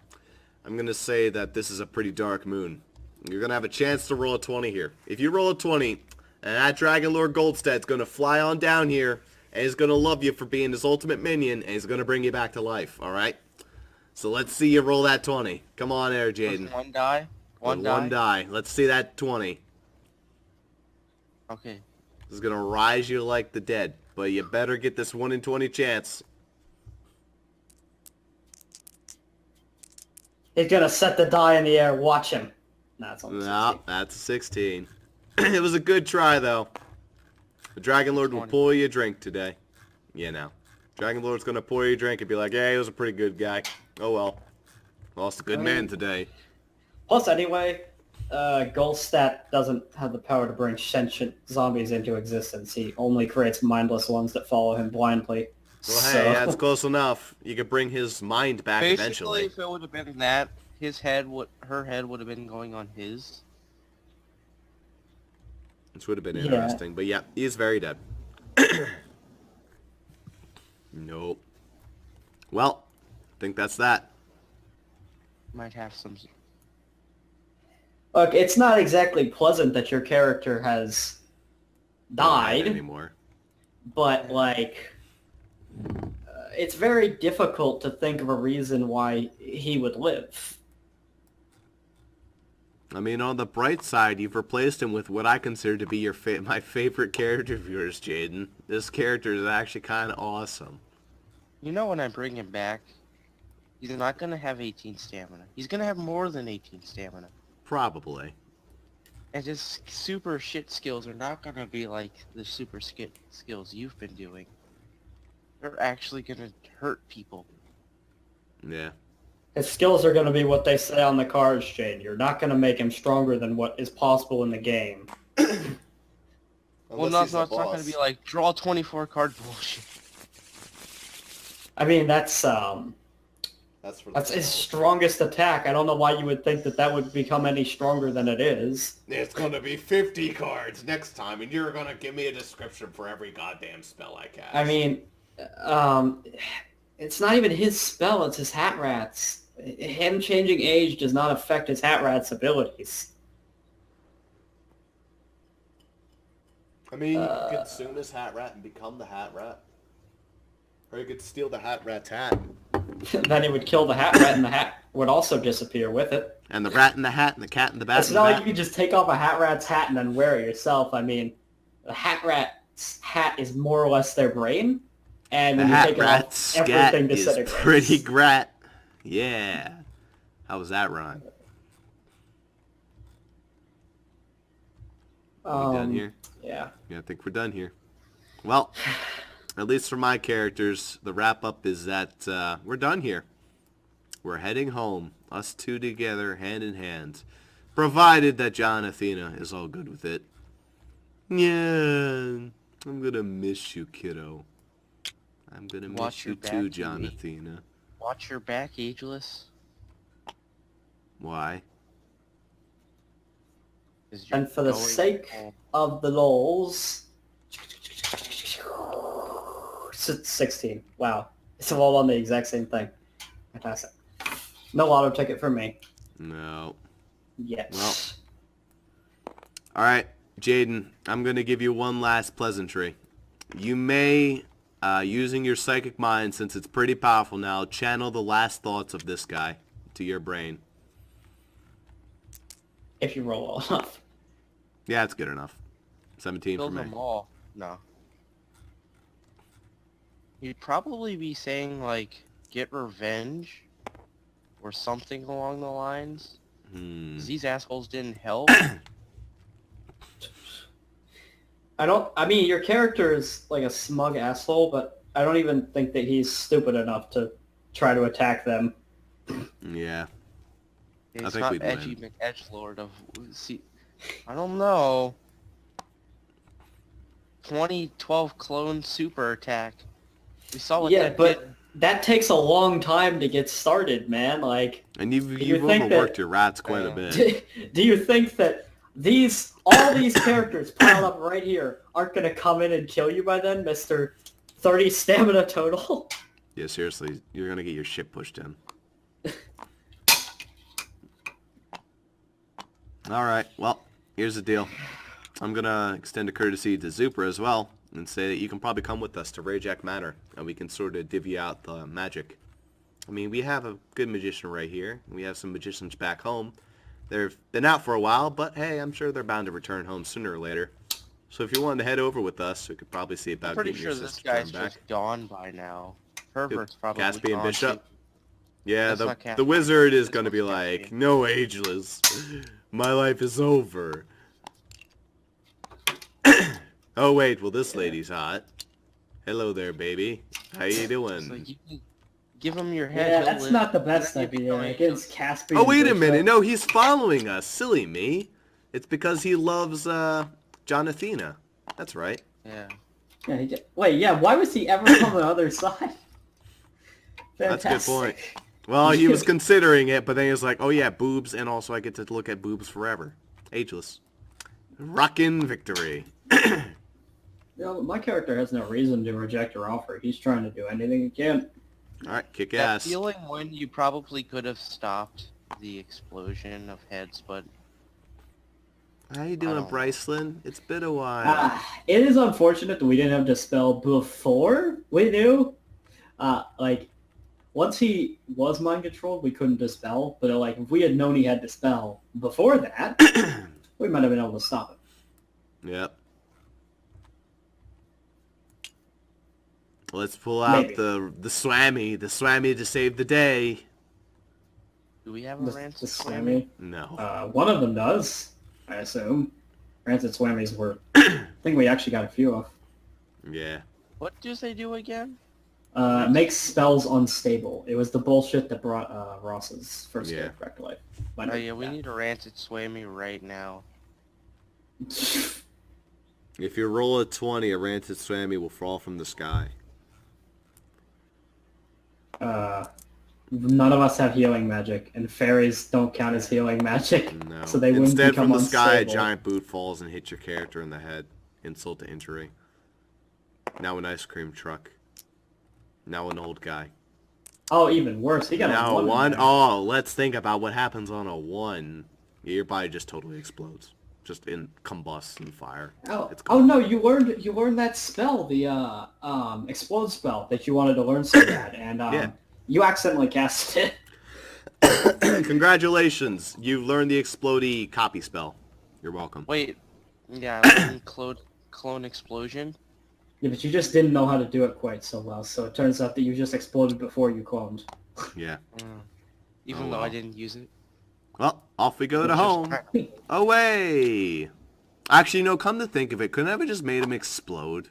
I'm going to say that this is a pretty dark moon. You're going to have a chance to roll a 20 here. If you roll a 20, and that Dragon Lord Goldstead's going to fly on down here, and he's going to love you for being his ultimate minion, and he's going to bring you back to life, alright? So let's see you roll that 20. Come on there, Jaden. with one die. With one die. Let's see that 20. Okay. This is going to rise you like the dead, but you better get this 1 in 20 chance. He's gonna set the die in the air. Watch him. Nah, it's only 16. No, that's a 16. It was a good try, though. The Dragon Lord will 20. pour you a drink today. Yeah, now. Dragon Lord's going to pour you a drink and be like, hey, he was a pretty good guy. Oh, well. Lost a good man today. Plus, anyway, Goldstat doesn't have the power to bring sentient zombies into existence. He only creates mindless ones that follow him blindly. Well, So- hey, that's close enough. You could bring his mind back Basically, eventually. if it would have been that, her head would have been going on his. Which would have been Yeah. interesting. But yeah, he is very dead. Nope. Well, I think that's that. Might have some. Look, it's not exactly pleasant that your character has died, Anymore. but like, it's very difficult to think of a reason why he would live. I mean, on the bright side, you've replaced him with what I consider to be your my favorite character of yours, Jaden. This character is actually kind of awesome. You know, when I bring him back, he's not gonna have 18 stamina. He's gonna have more than 18 stamina. Probably. And his super shit skills are not gonna be like the super skills you've been doing. They're actually gonna hurt people. Yeah. His skills are going to be what they say on the cards, Jade. You're not going to make him stronger than what is possible in the game. Well, no, it's not gonna be like draw 24 card bullshit. I mean, that's That's his strongest attack. I don't know why you would think that that would become any stronger than it is. It's gonna be 50 cards next time, and you're gonna give me a description for every goddamn spell I cast. I mean, it's not even his spell, it's his hat rat's. Him changing age does not affect his hat rat's abilities. I mean, you could consume his hat rat and become the hat rat. Or you could steal the hat rat's hat. Then he would kill the hat rat and the hat would also disappear with it. And the rat in the hat and the cat in the bat It's in not the like you can just take off a hat rat's hat and then wear it yourself. I mean, the hat rat's hat is more or less their brain. And The when you hat take it rat's off, scat everything is disintegrates. pretty grat. Yeah. How was that rhyme? Are we done here? Yeah. Yeah, I think we're done here. Well, at least for my characters, the wrap-up is that we're done here. We're heading home, us two together, hand in hand. Provided that John Athena is all good with it. Yeah, I'm gonna miss you, kiddo. I'm gonna miss Watch you your too, back, John Yui. Athena. Watch your back, ageless. Why? And for the sake of the lols, 16. Wow. It's all on the exact same thing. Fantastic. No auto ticket for me. No. Yes. Well. Alright, Jaden, I'm going to give you one last pleasantry. You may, using your psychic mind, since it's pretty powerful now, channel the last thoughts of this guy to your brain. If you roll well enough. Yeah, it's good enough. 17 Kill for me. them all. No. You'd probably be saying, like, get revenge, or something along the lines. 'Cause these assholes didn't help. I mean, your character is like a smug asshole, but I don't even think that he's stupid enough to try to attack them. Yeah. He's I think not we'd edgy win. McEdgelord of... See, I don't know. 2012 clone super attack. We saw what Yeah, that but did. that takes a long time to get started, man. Like, And you've think overworked that- your rats quite a bit. do you think that all these characters piled up right here aren't going to come in and kill you by then, Mr. 30 stamina total? Yeah, seriously, you're going to get your shit pushed in. Alright, well, here's the deal. I'm going to extend a courtesy to Zuper as well, and say that you can probably come with us to Rayjack Manor, and we can sort of divvy out the magic. I mean, we have a good magician right here. We have some magicians back home. They've been out for a while, but hey, I'm sure they're bound to return home sooner or later. So if you wanted to head over with us, we could probably see about I'm pretty getting sure your this sister guy's turned back. just gone by now. Herbert's probably Gatsby and gone Bishop? too. Yeah, That's the not Gatsby. wizard is This going to be one's like, Gatsby. no, ageless. My life is over. Oh, wait, well, this lady's hot. Hello there, baby. How you So doing? you can give him your head. Yeah, he'll that's live, not the and best then you idea become against Caspian. Oh, wait a Bishop. minute. No, he's following us. Silly me. It's because he loves, Jonathina. That's right. Yeah. Yeah, wait, yeah, why was he ever on the other side? That's a good point. Fantastic. Well, he was considering it, but then he was like, oh yeah, boobs, and also I get to look at boobs forever. Ageless. Rockin' victory. You know, my character has no reason to reject her offer. He's trying to do anything he can. Alright, kick That ass. feeling when you probably could have stopped the explosion of heads, but How you doing, don't know. Brycelyn? It's been a while. It is unfortunate that we didn't have Dispel before we knew. Like, once he was mind controlled, we couldn't Dispel. But like, if we had known he had Dispel before that, we might have been able to stop it. Yep. Let's pull out Maybe. the swammy to save the day. do we have a The rancid Swammy. No. One of them does, I assume. Rancid Swammies were... I think we actually got a few of. Yeah. What does they do again? Makes spells unstable. It was the bullshit that brought Ross's first Yeah. character back to life. Oh yeah, we need a rancid swammy right now. If you roll a 20, a rancid swammy will fall from the sky. None of us have healing magic, and fairies don't count as healing magic, No. so they wouldn't Instead, become from the sky, a unstable. giant boot falls and hits your character in the head. Insult to injury. Now an ice cream truck. Now an old guy. Oh, even worse. He got Now a a 1. 1. Oh, let's think about what happens on a 1. Yeah, your body just totally explodes. Just in combusts and fire. Oh, It's oh no! You learned that spell, the explode spell that you wanted to learn so bad, and Yeah. you accidentally cast it. Congratulations. You've learned the explodey copy spell. You're welcome. Wait, yeah, I learned clone explosion. Yeah, but you just didn't know how to do it quite so well, so it turns out that you just exploded before you cloned. Yeah. Even Oh, though I well. didn't use it. Well, off we go to It's just home. kind Away! Actually, no, come to think of it, couldn't I have just made him explode?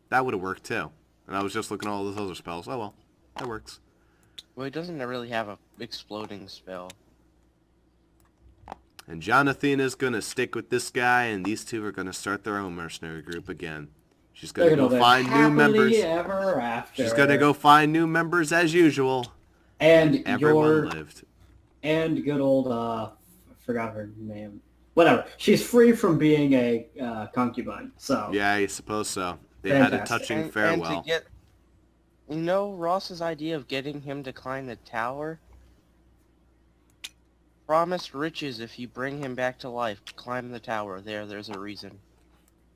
That would have worked too. And I was just looking at all those other spells. Oh well, that works. Well, he doesn't really have a exploding spell. And Jonathina's gonna stick with this guy, and these two are gonna start their own mercenary group again. She's gonna go live find new happily members. ever after. She's gonna go find new members as usual. And Everyone your lived. and good old I forgot her name. Whatever. She's free from being a concubine. So Yeah, I suppose so. They had a Fantastic. touching And farewell. to get, Ross's idea of getting him to climb the tower. Promised riches if you bring him back to life. Climb the tower. There's a reason.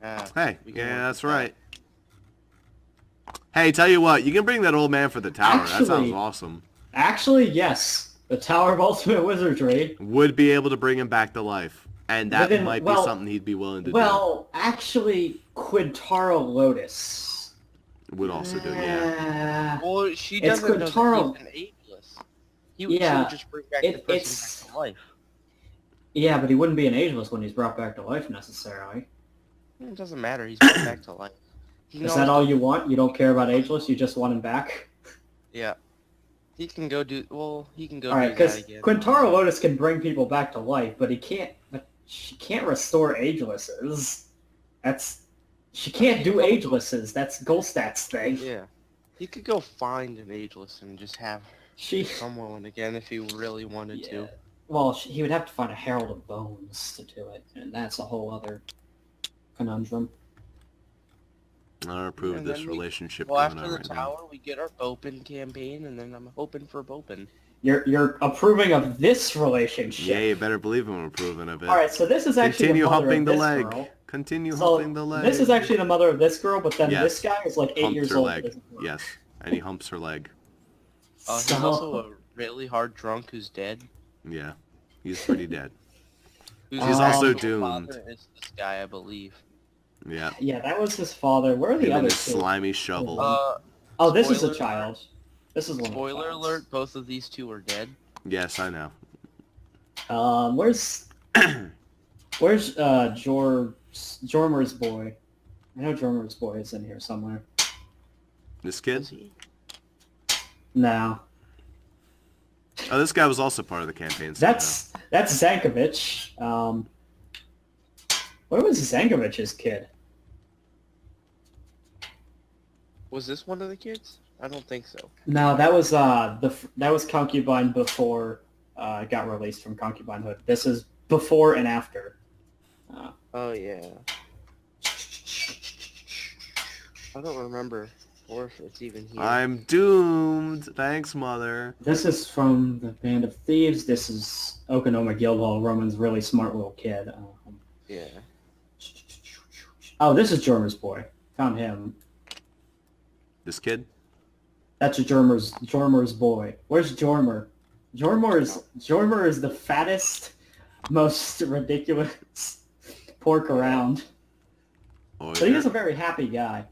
Hey, we can yeah, work that's with that. right. Hey, tell you what, you can bring that old man for the tower. That sounds Actually- awesome. actually, yes, the Tower of Ultimate Wizardry. Would be able to bring him back to life. And that Within- might be well- something he'd be willing to Well, actually, Quintaro Lotus. do. Would also do, yeah. Well, she It's doesn't know Quintaro. that he's an ageless. She would just bring back the person back to life. Yeah, but he wouldn't be an ageless when he's brought back to life necessarily. It doesn't matter. He's brought back to life. Is that all you want? You don't care about ageless? You just want him back? Yeah. He can go do. Well, he can go All right, do that because again. Quintaro Lotus can bring people back to life, but he can't. But she can't restore agelesses. She can't do agelesses. That's Golstat's thing. Yeah. He could go find an ageless and just have She. someone again if he really wanted to. Well, he would have to find a Herald of Bones to do it, and that's a whole other conundrum. I don't approve of And this then relationship Well, going after on the right now. tower, we get our Bopin campaign, and then I'm hoping for Bopin. You're approving of this relationship. Yeah, you better believe I'm approving of it. All right, so this is actually Continue the mother humping of the this leg. girl. Continue So humping the leg. this is actually the mother of this girl, but then Yes. this guy is like 8 Humps years her old. leg. Yes, and he humps her leg. He's So- also a really hard drunk who's dead. Yeah, he's pretty dead. Who's He's his also actual doomed. father is this guy, I believe. Yeah, Yeah, that was his father. Where are the him and other his two? slimy shovel. Oh, this is a spoiler child. This is one. of the Spoiler childs. alert, both of these two are dead. Yes, I know. Where's Jormer's boy? I know Jormer's boy is in here somewhere. This kid? Is he? No, Oh, this guy was also part of the campaign. that's Zankovich. Where was Zankovich's kid? Was this one of the kids? I don't think so. No, that was that was Concubine before it got released from Concubinehood. This is before and after. Oh, yeah. I don't remember, or if it's even here. I'm doomed. Thanks, mother. This is from the Band of Thieves. This is Okanoma Guildhall. Roman's really smart little kid. Yeah. Oh, this is Jormer's boy. Found him. This kid? That's Jormer's boy. Where's Jormer? Jormer is the fattest, most ridiculous pork around. Oh, But he is a very happy guy.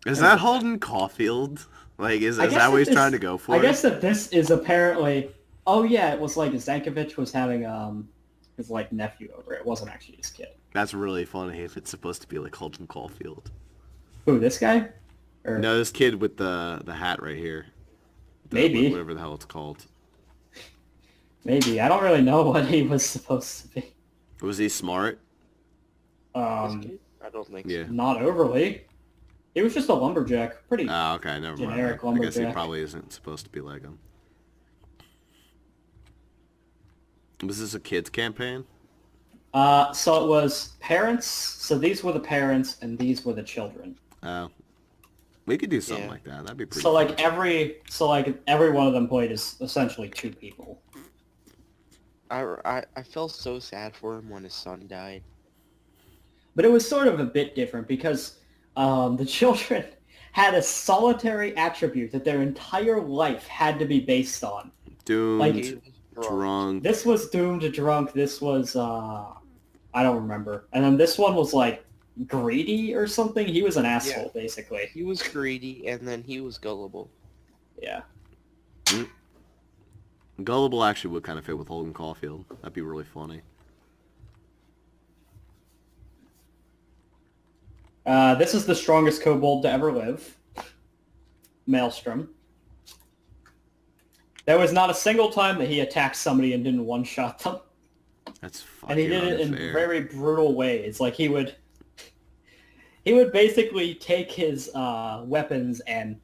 Is that Holden Caulfield? Like, is I guess that what he's that this- trying to go for? I guess that this is apparently... Oh yeah, it was like Zankovich was having his like nephew over. It wasn't actually his kid. That's really funny if it's supposed to be like Holden Caulfield. Who, this guy? Or No, this kid with the hat right here. Maybe. Whatever the hell it's called. maybe. I don't really know what he was supposed to be. Was he smart? This kid? I don't think Yeah. Not overly. He was just a lumberjack. Pretty... Oh, okay, never mind. Generic I guess he lumberjack. probably isn't supposed to be like him. Was this a kid's campaign? So it was parents. So these were the parents, and these were the children. Oh. We could do something Yeah. like that. That'd be pretty So fun. like every one of them played is essentially 2 people. I felt so sad for him when his son died. But it was sort of a bit different because the children had a solitary attribute that their entire life had to be based on. Doomed, like- He was drunk. This was doomed, drunk. This was I don't remember. And then this one was like greedy or something. He was an asshole basically. He was greedy, and then he was gullible. Yeah. Gullible actually would kind of fit with Holden Caulfield. That'd be really funny. This is the strongest kobold to ever live. Maelstrom. There was not a single time that he attacked somebody and didn't one-shot them. That's fucking And he did it in unfair. very brutal ways. Like he would basically take his weapons and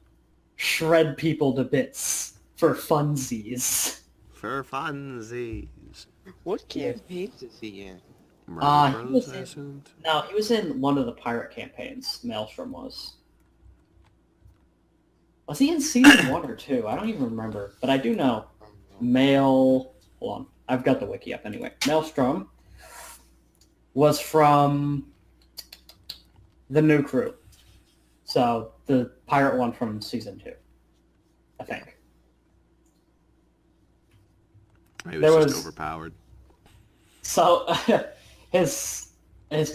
shred people to bits for funsies. For funsies. What campaigns is he in? Murder he Bros, was I in- assumed. No, he was in one of the pirate campaigns. Maelstrom was. Was he in season 1 or 2? I don't even remember, but I do know. I don't know. Hold on. I've got the wiki up anyway. Maelstrom was from the new crew. So the pirate one from season 2, I think. Maybe There it's was- just overpowered. So his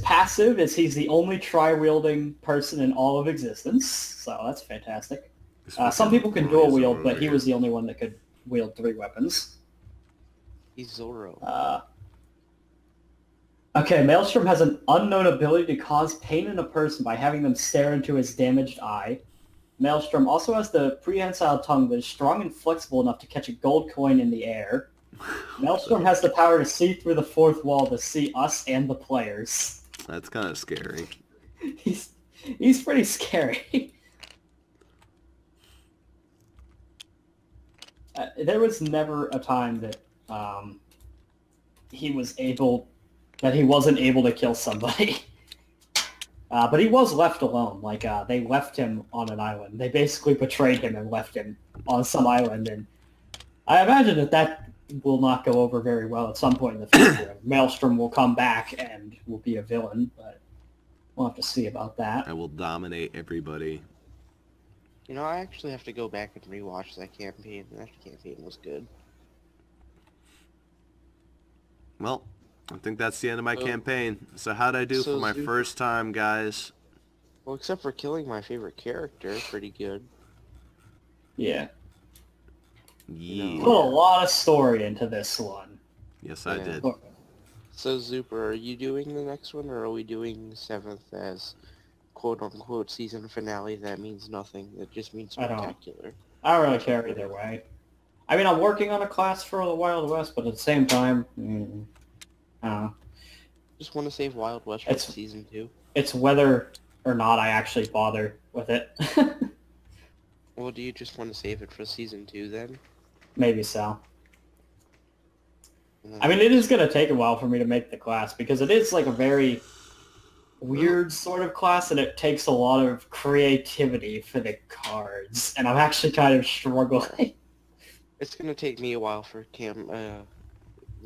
passive is he's the only tri-wielding person in all of existence. So that's fantastic. Some fucking people can Roy's dual wield, over but he here. was the only one that could wield 3 weapons. He's Zoro. Okay, Maelstrom has an unknown ability to cause pain in a person by having them stare into his damaged eye. Maelstrom also has the prehensile tongue that is strong and flexible enough to catch a gold coin in the air. Maelstrom has the power to see through the fourth wall to see us and the players. That's kind of scary. He's pretty scary. There was never a time that he wasn't able to kill somebody. But he was left alone. Like, they left him on an island. They basically betrayed him and left him on some island. And I imagine that will not go over very well at some point in the future. Maelstrom will come back and will be a villain, but we'll have to see about that. I will dominate everybody. You know, I actually have to go back and rewatch that campaign. That campaign was good. Well, I think that's the end of my So- campaign. So how'd I do for so my Zuper- first time, guys? Well, except for killing my favorite character, pretty good. Yeah. Yeah. Put a lot of story into this one. Yes, I Yeah. did. So, Zuper, are you doing the next one, or are we doing 7th as quote-unquote season finale that means nothing? That just means I don't- spectacular. I don't really care either way. I mean, I'm working on a class for the Wild West, but at the same time, I don't know. Just want to save Wild West for It's- season 2. It's whether or not I actually bother with it. Well, do you just want to save it for season 2 then? Maybe so. And then- I mean, it is going to take a while for me to make the class because it is like a very weird sort of class and it takes a lot of creativity for the cards. And I'm actually kind of struggling. It's gonna take me a while for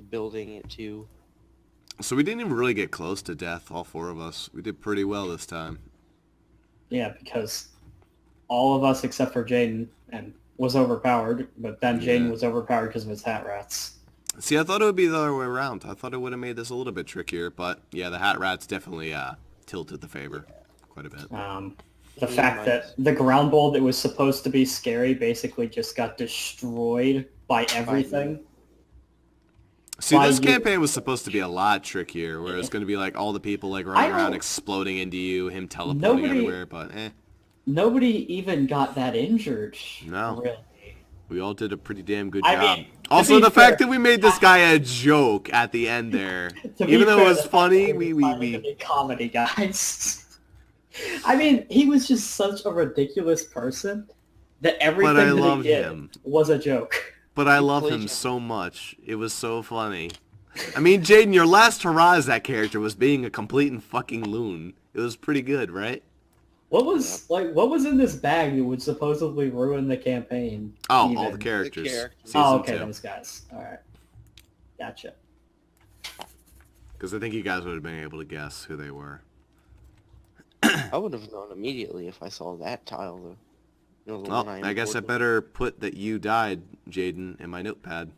building it too. So we didn't even really get close to death, all 4 of us. We did pretty well this time. Yeah, because all of us except for Jaden and was overpowered, but then Jaden Yeah. was overpowered because of his hat rats. See, I thought it would be the other way around. I thought it would have made this a little bit trickier, but yeah, the hat rats definitely tilted the favor quite a bit. The fact that the ground bowl that was supposed to be scary basically just got destroyed by everything. See, Why this you- campaign was supposed to be a lot trickier, where it's going to be like all the people like I running around don't- exploding into you, him teleporting Nobody- everywhere, but Nobody even got that injured. No. Really. we all did a pretty damn good I job. mean, to Also, be the fair- fact that we made this guy a joke at the end there, To be even though fair, it was the fact funny, that we decided to be comedy guys. I mean, he was just such a ridiculous person that everything I that loved he did him. was a joke. But I You love played him him. so much. It was so funny. I mean, Jaden, your last hurrah as that character was being a complete and fucking loon. It was pretty good, right? What was in this bag that would supposedly ruin the campaign? Oh, all even? the characters. characters. Season Oh, okay, 2. those guys. All right, gotcha. Because I think you guys would have been able to guess who they were. I would have known immediately if I saw that tile. The Well, one I guess I imported. better put that you died, Jaden, in my notepad.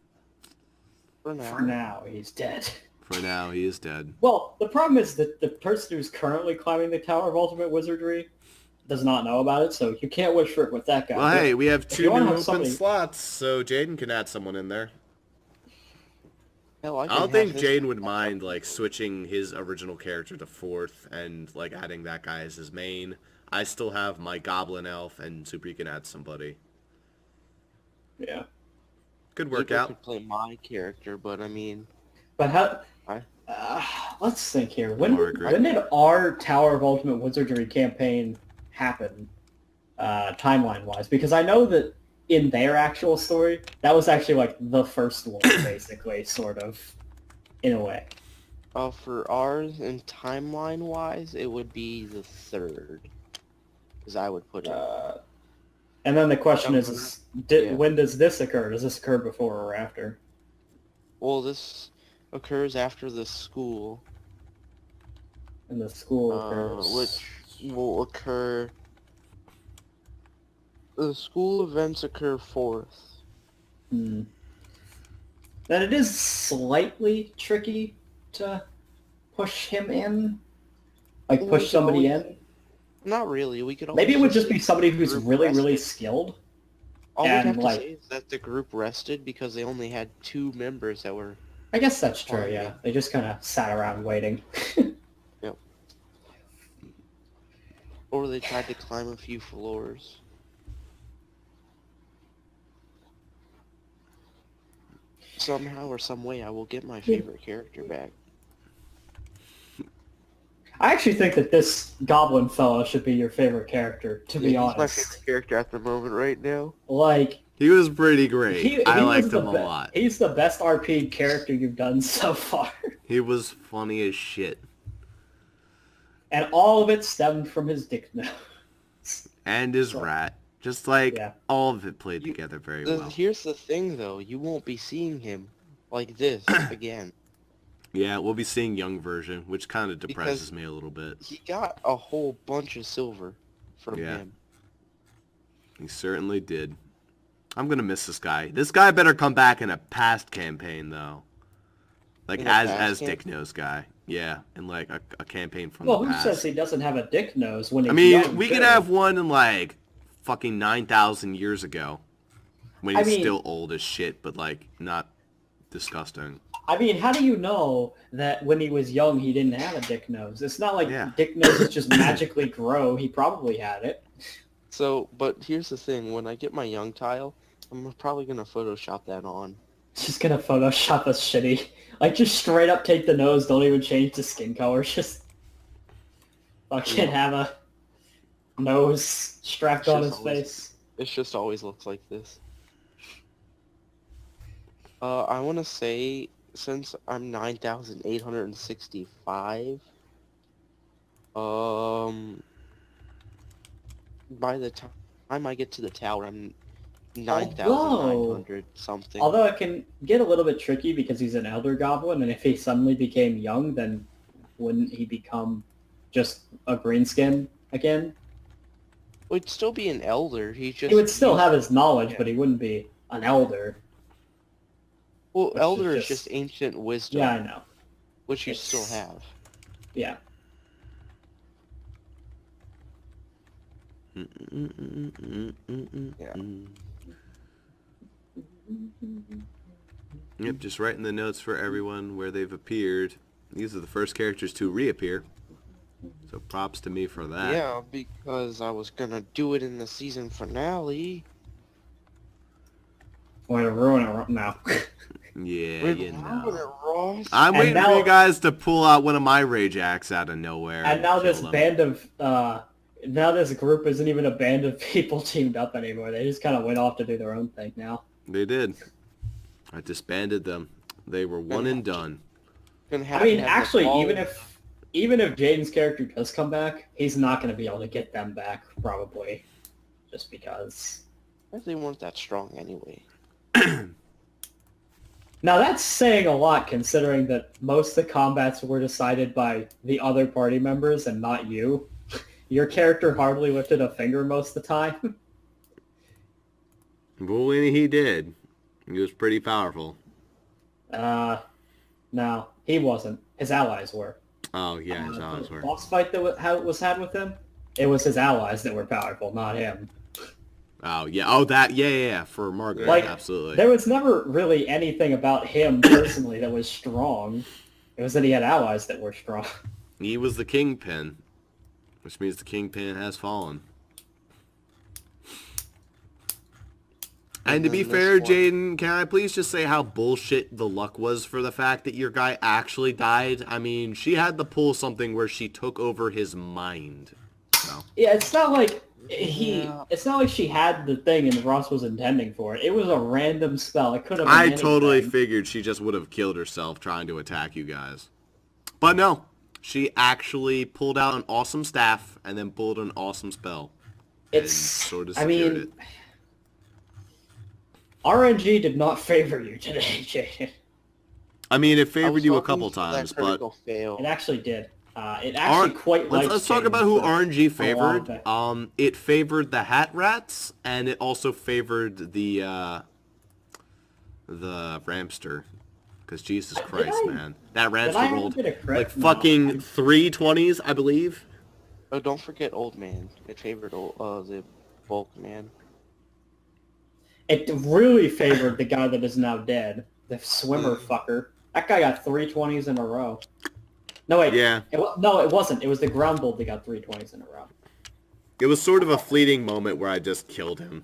For now. For now, he's dead. For now, he is dead. Well, the problem is that the person who's currently climbing the Tower of Ultimate Wizardry does not know about it, so you can't wish for it with that guy. Well, hey, we have if 2 you wanna new have open somebody- slots, so Jaden can add someone in there. Hell, I I can don't think have this- Jaden would mind, like, switching his original character to 4th and, like, adding that guy as his main. I still have my Goblin Elf, and Zuper can add somebody. Yeah. Could work Zuper out. could play my character, but I mean, But how... Hi. Let's think here. When Margaret. did our Tower of Ultimate Wizardry campaign happen, timeline-wise? Because I know that in their actual story, that was actually like the first one, basically, sort of. in a way. For ours, and timeline-wise, it would be the 3rd. As I would put it. And then the question is Yeah. when does this occur? Does this occur before or after? Well, this occurs after the school. And the school occurs. Which will occur... The school events occur 4th. Then it is slightly tricky to push him in. Like, Well, push somebody in. Not really. We could Maybe it would just say be somebody who's group really, really rested. skilled. All we'd and, have to like- say is that the group rested because they only had 2 members that were... I guess that's true, Fine. yeah. They just kind of sat around waiting. Or they tried to climb a few floors. Somehow or some way I will get my favorite character back. I actually think that this goblin fellow should be your favorite character, to be He's my honest. favorite character at the moment right now. Like, He was pretty great. I was liked the him a lot. He's the best RP character you've done so far. He was funny as shit. And all of it stemmed from his dick nose. And his rat. Just like, Yeah. all of it played together very well. Here's the thing though, you won't be seeing him like this again. Yeah, we'll be seeing young version, which kind of depresses Because- me a little bit. He got a whole bunch of silver from Yeah. him. He certainly did. I'm gonna miss this guy. This guy better come back in a past campaign, though. Like, In a as past Dick campaign? Nose guy. Yeah, in, like, a campaign from Well, the who past. says he doesn't have a dick nose when he's I mean, young, we too? could have one in, like, fucking 9,000 years ago. When he's I mean- still old as shit, but, like, not disgusting. I mean, how do you know that when he was young he didn't have a dick nose? It's not like Yeah. dick noses just magically grow. He probably had it. So, but here's the thing, when I get my young tile, I'm probably gonna Photoshop that on. Just gonna Photoshop us shitty. Like, just straight up take the nose, don't even change the skin color. Just fucking have a nose strapped on his Just always- face. It just always looks like this. I want to say, since I'm 9,865, by the time I get to the tower, I'm 9,900 something. Although it can get a little bit tricky because he's an elder goblin, and if he suddenly became young, then wouldn't he become just a greenskin again? Would still be an elder. He just He would still have his knowledge, Yeah. but he wouldn't be an elder. Well, which is elder is just- just ancient wisdom, Yeah, I know. which you It's- still have. Yeah. Yep, just writing the notes for everyone where they've appeared. These are the first characters to reappear. So props to me for that. Yeah, because I was gonna do it in the season finale. We're gonna ruin it now. Yeah, We'd you ruin know. it, Ross. I'm And waiting for now- you guys to pull out one of my rage acts out of nowhere. And now kill this them. band of now this group isn't even a band of people teamed up anymore. They just kind of went off to do their own thing now. They did. I disbanded them. They were one and done. Gonna have I mean, to have the actually, ball- even if Jaden's character does come back, he's not going to be able to get them back, probably, just because. They weren't that strong anyway. Now that's saying a lot, considering that most of the combats were decided by the other party members and not you. Your character hardly lifted a finger most of the time. But when he did, he was pretty powerful. No, he wasn't. His allies were. Oh, yeah, his allies The were. boss fight that was had with him, it was his allies that were powerful, not him. Oh, yeah. Oh, that. Yeah. For Margaret, Like, absolutely. There was never really anything about him personally that was strong. It was that he had allies that were strong. He was the kingpin, which means the kingpin has fallen. And to then be this fair, one- Jaden, can I please just say how bullshit the luck was for the fact that your guy actually died? I mean, she had to pull something where she took over his mind. So, Yeah, it's not like It's not like she had the thing and Ross was intending for it. It was a random spell. It could have been I anything. totally figured she just would have killed herself trying to attack you guys. But no, she actually pulled out an awesome staff and then pulled an awesome spell. And sort of secured it. RNG did not favor you today, Jaden. I mean, it I favored was you a hoping couple for that times, but critical fail. It actually did. It actually quite liked let's talk Jaden about who for RNG a lot of favored. it. It favored the hat rats, and it also favored the Ramster. Because Jesus Christ, man, that Ramster rolled like fucking 3 20s, I believe. Oh, don't forget Old Man. It favored the Bulk Man. It really favored the guy that is now dead, the swimmer fucker. That guy got 3 20s in a row. No, wait. Yeah. No, it wasn't. It was the ground bull that got 3 20s in a row. It was sort of a fleeting moment where I just killed him.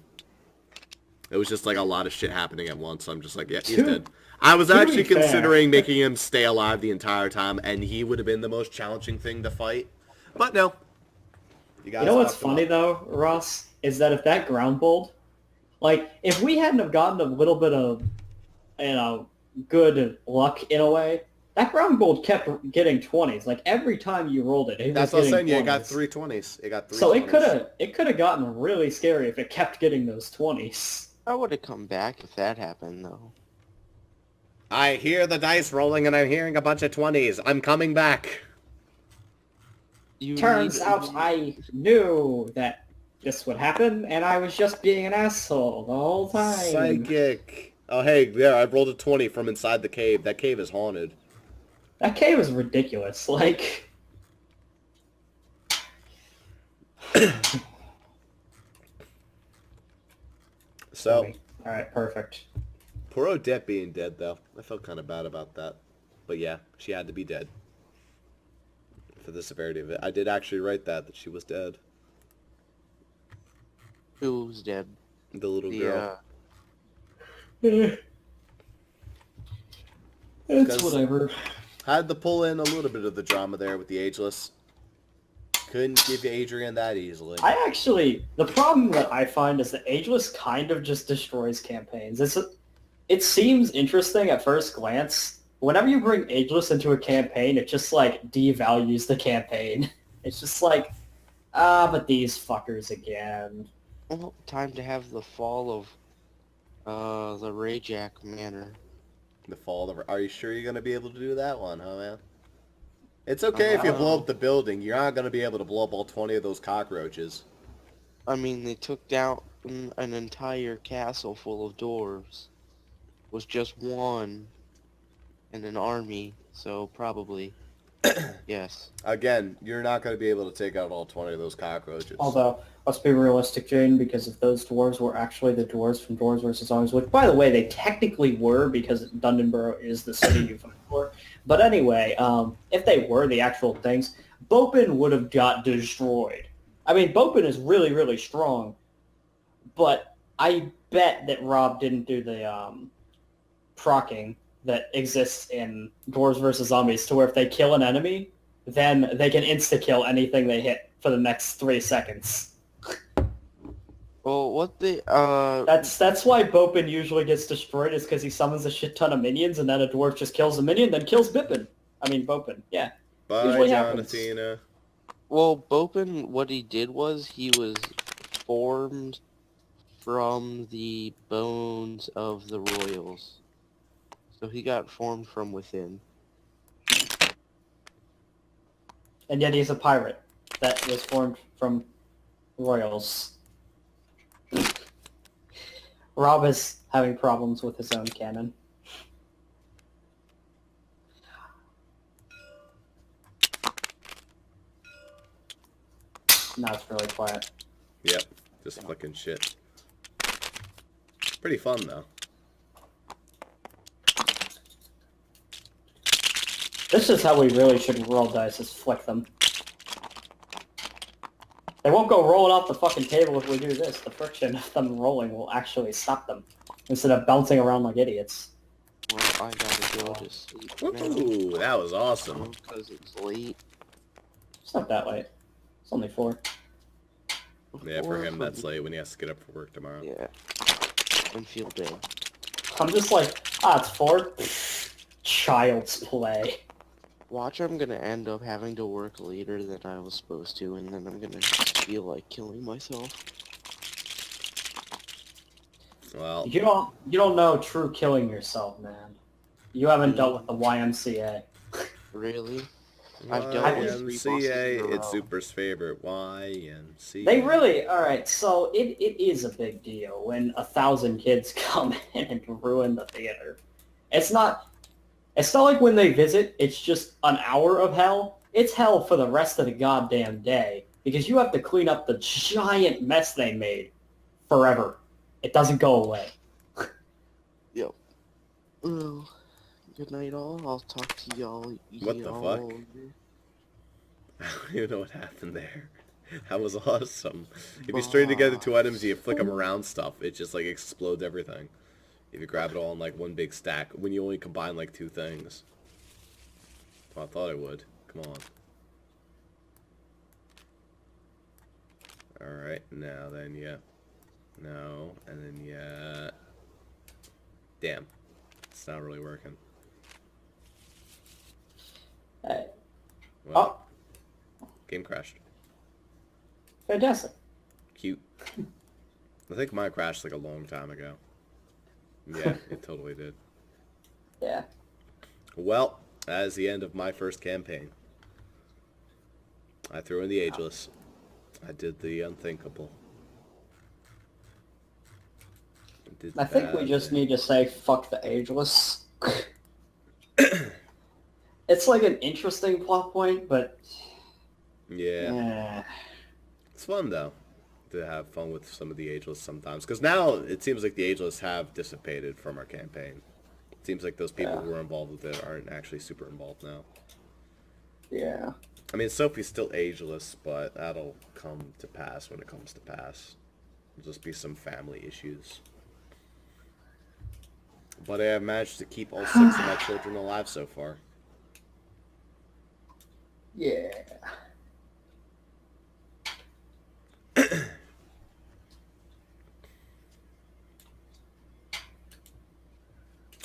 It was just like a lot of shit happening at once. So I'm just like, yeah, he's dead. I was actually considering making him stay alive the entire time, and he would have been the most challenging thing to fight. But no. You know what's funny, though, Ross? Is that if that ground bull... Like, if we hadn't have gotten a little bit of, good luck in a way, that ground bull kept getting 20s. Like, every time you rolled it, That's what I'm saying. 20s. Yeah, it got 3 20s. It got 3 So 20s. it could have gotten really scary if it kept getting those 20s. I would have come back if that happened, though. I hear the dice rolling, and I'm hearing a bunch of 20s. I'm coming back. Turns out I knew that this would happen, and I was just being an asshole the whole time. Psychic. Oh, hey, there, I've rolled a 20 from inside the cave. That cave is haunted. That cave is ridiculous. Like... So... Alright, perfect. Poor Odette being dead, though. I felt kind of bad about that. But yeah, she had to be dead. For the severity of it. I did actually write that she was dead. Who's dead? The little girl. It's whatever. Had to pull in a little bit of the drama there with the Ageless. Couldn't give you Adrian that easily. The problem that I find is that Ageless kind of just destroys campaigns. It seems interesting at first glance. Whenever you bring Ageless into a campaign, it just, like, devalues the campaign. It's just like, but these fuckers again. Well, time to have the fall of the Rayjack Manor. The fall of... Are you sure you're going to be able to do that one, huh, man? It's okay if you blow up the building. You're not going to be able to blow up all 20 of those cockroaches. I mean, they took down an entire castle full of dwarves. It was just one and an army, so probably, yes. Again, you're not going to be able to take out all 20 of those cockroaches. Although, let's be realistic, Jane, because if those dwarves were actually the dwarves from Dwarves vs. Zombies, which, by the way, they technically were because Dundenborough is the city you fight for. But anyway, if they were the actual things, Bopin would have got destroyed. I mean, Bopin is really, really strong, but I bet that Rob didn't do the procking that exists in Dwarves vs. Zombies to where if they kill an enemy, then they can insta-kill anything they hit for the next 3 seconds. Well, what the, That's why Bopin usually gets destroyed, is because he summons a shit ton of minions, and then a dwarf just kills the minion, then kills Bopin, yeah. Bye, Usually Valentina. well, Bopin, what he did was he was formed from the bones of the royals. So he got formed from within. And yet he's a pirate that was formed from royals. Rob is having problems with his own canon. Now it's really quiet. Yep, just fucking shit. Pretty fun, though. This is how we really should roll dice, is flick them. They won't go rolling off the fucking table if we do this. The friction of them rolling will actually stop them, instead of bouncing around like idiots. Well, I gotta go to sleep now. Ooh, that was awesome. Because it's late. It's not that late. It's only 4. Yeah, for him, that's late. late when he has to get up for work tomorrow. Yeah. And feel bad. I'm just like, it's 4? Child's play. Watch, I'm gonna end up having to work later than I was supposed to, and then I'm gonna just feel like killing myself. Well, You don't know true killing yourself, man. You haven't dealt with the YMCA. Really? I've dealt with 3 bosses in YMCA, a it's row. Zuper's favorite. YMCA. They really, alright, so it is a big deal when 1,000 kids come in and ruin the theater. It's not like when they visit, it's just an hour of hell. It's hell for the rest of the goddamn day, because you have to clean up the giant mess they made forever. It doesn't go away. Yep. Well, good night all. I'll talk to y'all. What the fuck? I don't even know what happened there. That was awesome. If you string together 2 items, you flick them around stuff. It just like explodes everything. If you grab it all in like one big stack, when you only combine like 2 things. Well, I thought it would. Come on. Alright, now then, yeah. No, and then yeah. Damn. It's not really working. Hey. Well, game crashed. Fantastic. Cute. I think mine crashed like a long time ago. Yeah, it totally did. Yeah. Well, that is the end of my first campaign. I threw in the ageless. I did the unthinkable. I think we just need to say fuck the ageless. It's like an interesting plot point, but Yeah. It's fun though to have fun with some of the ageless sometimes, because now it seems like the ageless have dissipated from our campaign. It seems like those people who were involved with it aren't actually super involved now. yeah. I mean, Sophie's still ageless, but that'll come to pass when it comes to pass. There'll just be some family issues. But I have managed to keep all 6 of my children alive so far. Yeah.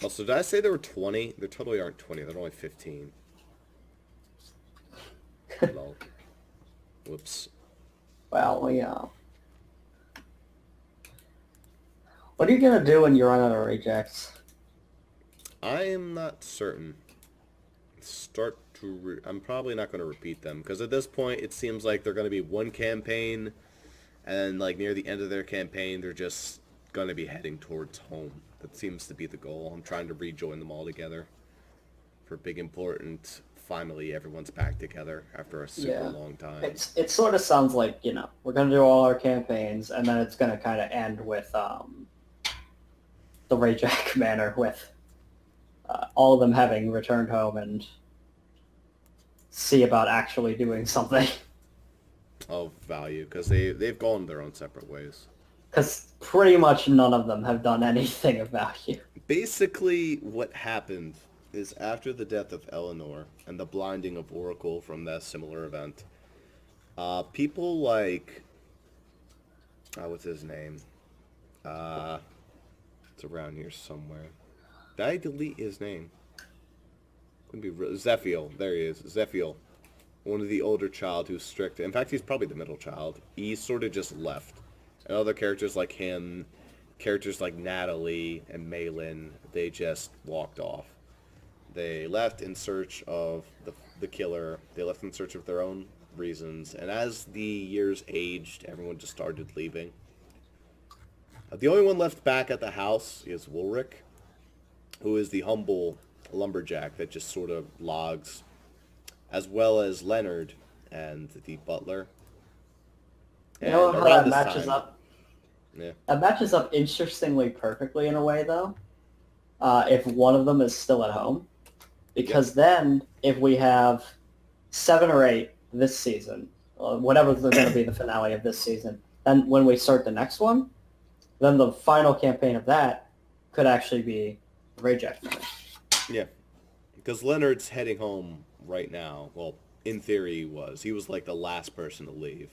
Also, did I say there were 20? There totally aren't 20. There are only 15. Lol. Whoops. Well, yeah. What are you gonna do when you run out of rejects? I am not certain. I'm probably not going to repeat them, because at this point it seems like they're going to be one campaign, and then like near the end of their campaign they're just going to be heading towards home. That seems to be the goal. I'm trying to rejoin them all together for big important. Finally, everyone's back together after a super long time. It sort of sounds like, we're gonna do all our campaigns, and then it's gonna kind of end with the Rayjack Manor, with all of them having returned home and see about actually doing something. Of value, because they've gone their own separate ways. Because pretty much none of them have done anything of value. Basically, what happened is after the death of Eleanor and the blinding of Oracle from that similar event, people like... what's his name? It's around here somewhere. Did I delete his name? Couldn't be Zephiel. There he is. Zephiel. One of the older child who's strict. In fact, he's probably the middle child. He sort of just left. And other characters like him, characters like Natalie and Malin, they just walked off. They left in search of the killer. They left in search of their own reasons. And as the years aged, everyone just started leaving. The only one left back at the house is Wulrich, who is the humble lumberjack that just sort of logs, as well as Leonard and the butler. You know how that matches up? Yeah. That matches up interestingly perfectly in a way, though, if one of them is still at home. Because then, if we have 7 or 8 this season, whatever's going to be the finale of this season, then when we start the next one, then the final campaign of that could actually be Rayjack. Yeah. Because Leonard's heading home right now. Well, in theory he was. He was like the last person to leave.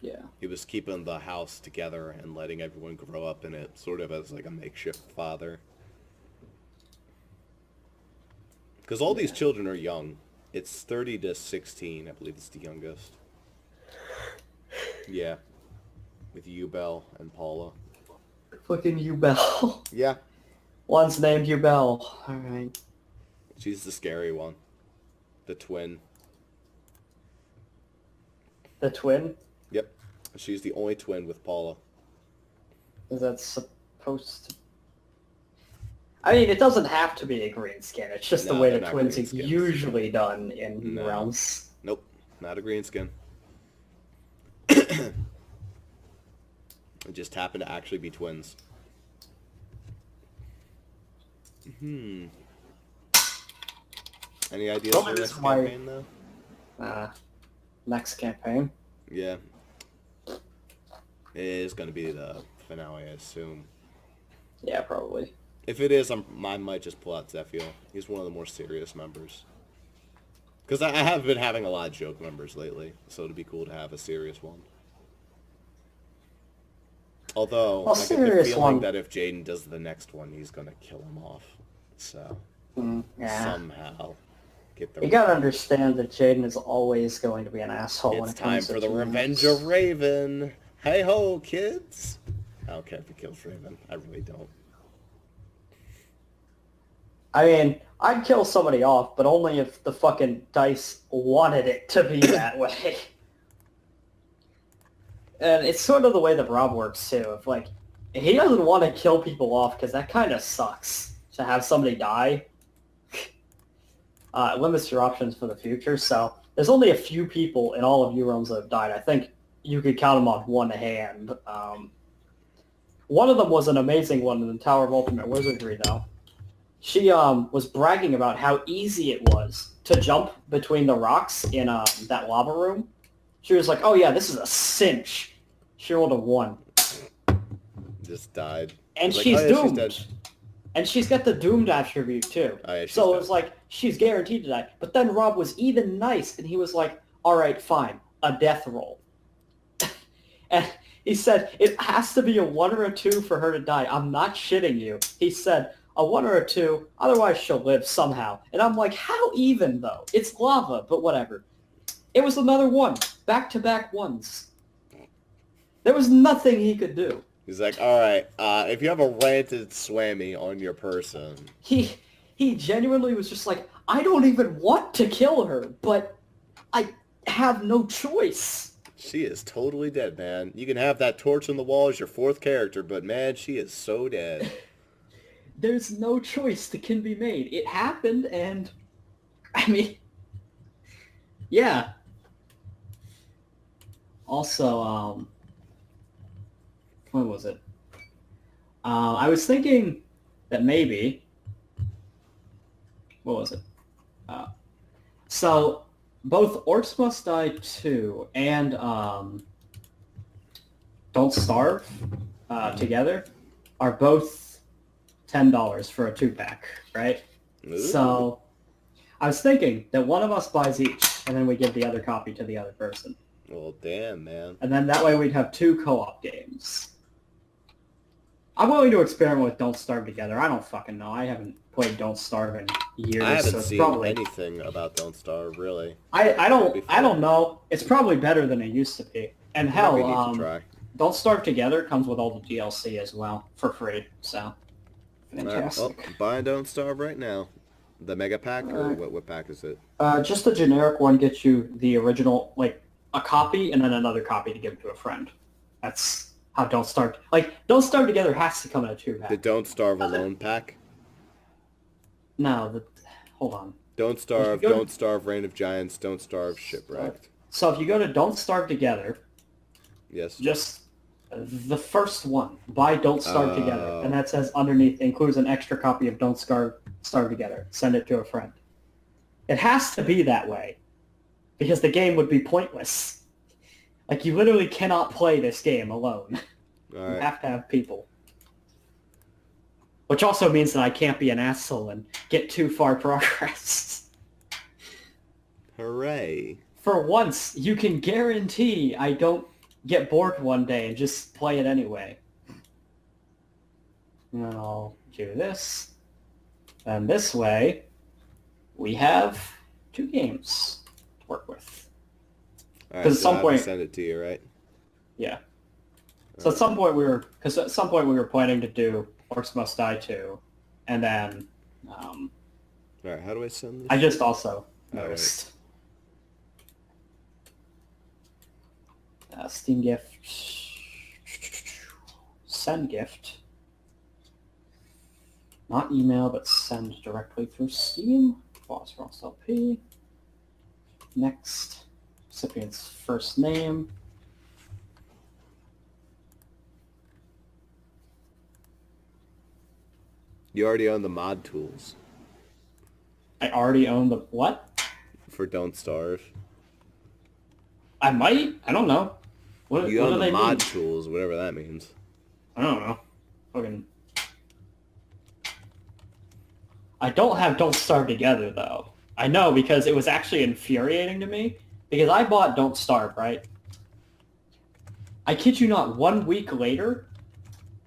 Yeah. He was keeping the house together and letting everyone grow up in it, sort of as like a makeshift father. Because all these children are young. It's 30 to 16, I believe it's the youngest. Yeah. With Ubel and Paula. Fucking Ubel. Yeah. One's named Ubel. Alright. She's the scary one. The twin. The twin? Yep. She's the only twin with Paula. Is that supposed to... I mean, it doesn't have to be a green skin. It's just the No, way they're the not twins green are skins. usually done in No. Realms. Nope. Not a green skin. It just happened to actually be twins. Any ideas Well, for that's this why- campaign, though? Next campaign. Yeah. It is going to be the finale, I assume. Yeah, probably. If it is, I might just pull out Zephiel. He's one of the more serious members. Because I have been having a lot of joke members lately, so it'd be cool to have a serious one. Although, Well, I get the serious feeling one- that if Jaden does the next one, he's going to kill him off. So, Yeah. somehow, get the... You gotta understand that Jaden is always going to be an asshole when It's it time comes to for the humans. revenge of Raven. Hey ho, kids! I don't care if he kills Raven. I really don't. I mean, I'd kill somebody off, but only if the fucking dice wanted it to be that way. And it's sort of the way that Rob works, too. If, like, he doesn't want to kill people off, because that kind of sucks, to have somebody die. It limits your options for the future, so there's only a few people in all of Urealms that have died. I think you could count them on one hand. One of them was an amazing one in the Tower of Ultimate Wizardry, though. She was bragging about how easy it was to jump between the rocks in that lava room. She was like, oh yeah, this is a cinch. She rolled a 1. Just died. And Like, she's oh, yeah, she's doomed. dead. And she's got the doomed attribute too. Oh, yeah, she's So dead. it was like, she's guaranteed to die. But then Rob was even nice, and he was like, alright, fine, a death roll. And he said, it has to be a 1 or a 2 for her to die. I'm not shitting you. He said, a 1 or a 2, otherwise she'll live somehow. And I'm like, how even, though? It's lava, but whatever. It was another 1. Back-to-back 1s. There was nothing he could do. He's like, alright, if you have a ranted swammy on your person... He genuinely was just like, I don't even want to kill her, but I have no choice. She is totally dead, man. You can have that torch on the wall as your 4th character, but man, she is so dead. There's no choice that can be made. It happened, and I mean, yeah. Also, what was it? I was thinking that maybe, what was it? So, both Orcs Must Die 2 and Don't Starve together are both $10 for a 2-pack, right? Ooh. So, I was thinking that one of us buys each, and then we give the other copy to the other person. Well, damn, man. And then that way we'd have 2 co-op games. I'm willing to experiment with Don't Starve Together. I don't fucking know. I haven't played Don't Starve in years, I haven't so it's seen probably... anything about Don't Starve, really. I don't know. It's probably better than it used to be. And hell, We need to try. Don't Starve Together comes with all the DLC as well, for free, so... Fantastic. Alright, well, buy Don't Starve right now. The mega pack, or Alright. what pack is it? Just the generic one gets you the original, like, a copy and then another copy to give to a friend. That's how Don't Starve... Like, Don't Starve Together has to come in a 2-pack. The Don't Starve Alone pack? No, hold on. Don't Starve, go- Don't Starve Reign of Giants, Don't Starve Shipwrecked. So if you go to Don't Starve Together, Yes. just the first one, buy Don't Starve Together, Oh. and that says underneath, includes an extra copy of Don't Starve Together. Send it to a friend. It has to be that way, because the game would be pointless. Like, you literally cannot play this game alone. You Alright. have to have people. Which also means that I can't be an asshole and get too far progress. Hooray. For once, you can guarantee I don't get bored one day and just play it anyway. And then I'll do this. And this way, we have 2 games to work with. All right, 'Cause at so some I have to point- send it to you, right? Yeah. So at some point we were planning to do Orcs Must Die 2, and then All right, how do I send this? I just also right. noticed Steam gift, send gift, not email but send directly through Steam. Bossrosslp. Next, recipient's first name. You already own the mod tools I already own the what? for Don't Starve. I might. I don't know. What, You what own do the they mod mean? tools, whatever that means. I don't know. Fucking. I don't have Don't Starve Together though. I know because it was actually infuriating to me because I bought Don't Starve, right? I kid you not, 1 week later,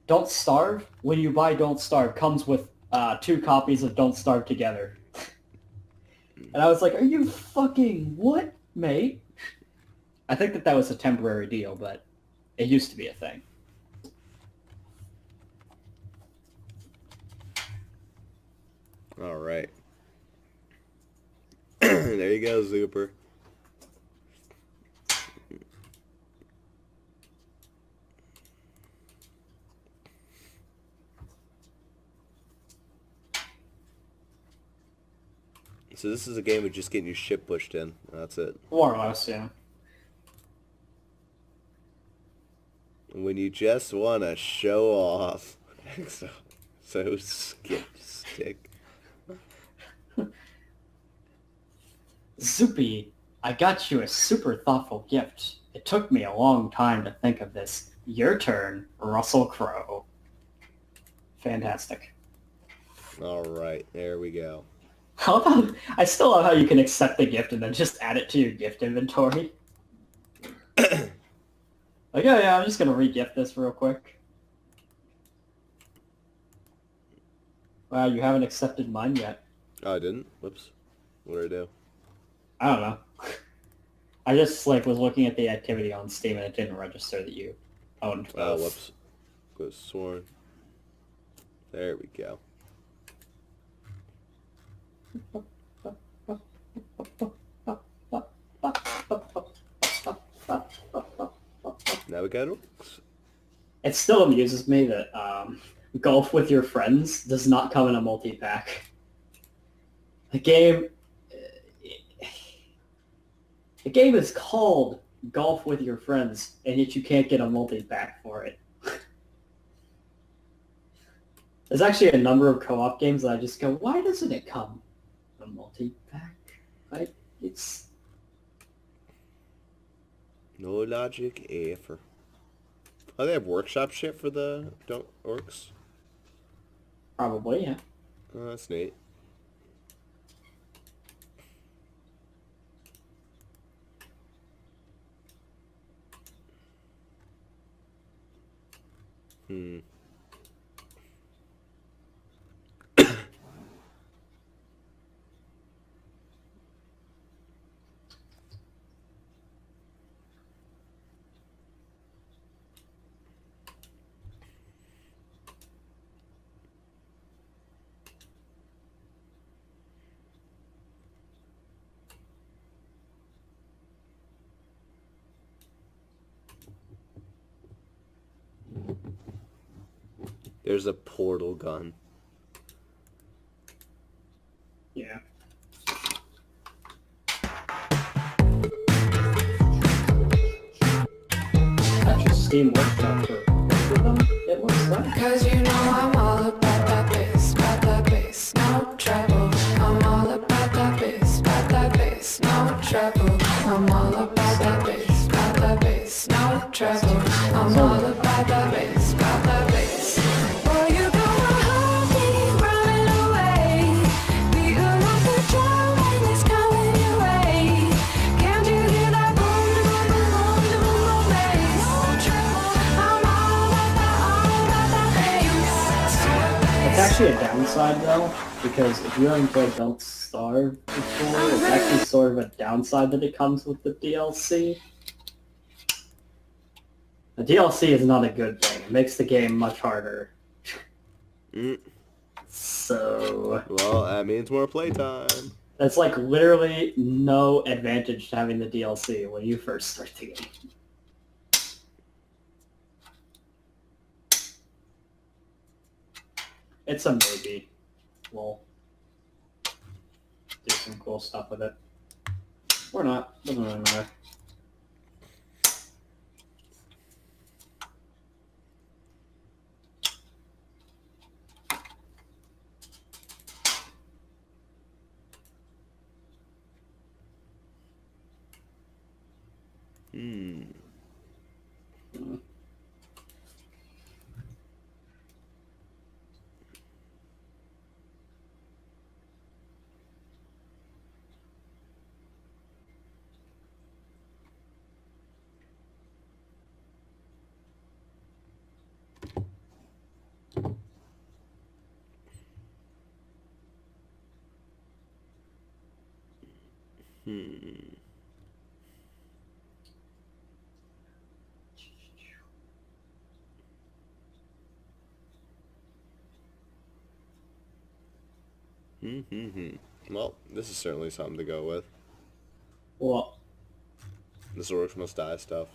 Don't Starve, when you buy Don't Starve, comes with 2 copies of Don't Starve Together. And I was like, are you fucking what, mate? I think that was a temporary deal, but it used to be a thing. All right. There you go, Zuper. So this is a game of just getting your shit pushed in. That's it. More or less, yeah. When you just want to show off. so skip stick. Zuppy, I got you a super thoughtful gift. It took me a long time to think of this. Your turn, Russell Crowe. Fantastic. All right, there we go. I still love how you can accept the gift and then just add it to your gift inventory. Like, oh yeah, I'm just gonna re-gift this real quick. Wow, you haven't accepted mine yet. Oh, I didn't? Whoops. What did I do? I don't know. I just was looking at the activity on Steam and it didn't register that you owned both. Oh, whoops. Could have sworn. There we go. Now we got orcs. It still amuses me that Golf with Your Friends does not come in a multi-pack. The game is called Golf with Your Friends, and yet you can't get a multi-pack for it. There's actually a number of co-op games that I just go, why doesn't it come in a multi-pack? It's... No logic ever. Oh, they have workshop shit for the orcs? Probably, yeah. Oh, that's neat. There's a portal gun. Yeah. Actually, Steam Workshop for both of them, it looks like. Cause you know I'm all about that bass, no trouble. I'm all about that bass, no trouble. I'm all about that bass, no trouble. I'm all about that bass, Boy, you got my heartbeat running away, beating like a drum and it's coming your way. Can't you hear that boom, boom, boom, boom, boom, boom, bass? actually a downside though, because if you haven't played Don't Starve before, it's actually sort of a downside that it comes with the DLC. The DLC is not a good thing. It makes the game much harder. Mm. So... Well, that means more playtime. That's like literally no advantage to having the DLC when you first start the game. It's a maybe. We'll do some cool stuff with it. Or not. Doesn't really matter. Hmm. Well, this is certainly something to go with. Well, The Zorks Must Die stuff.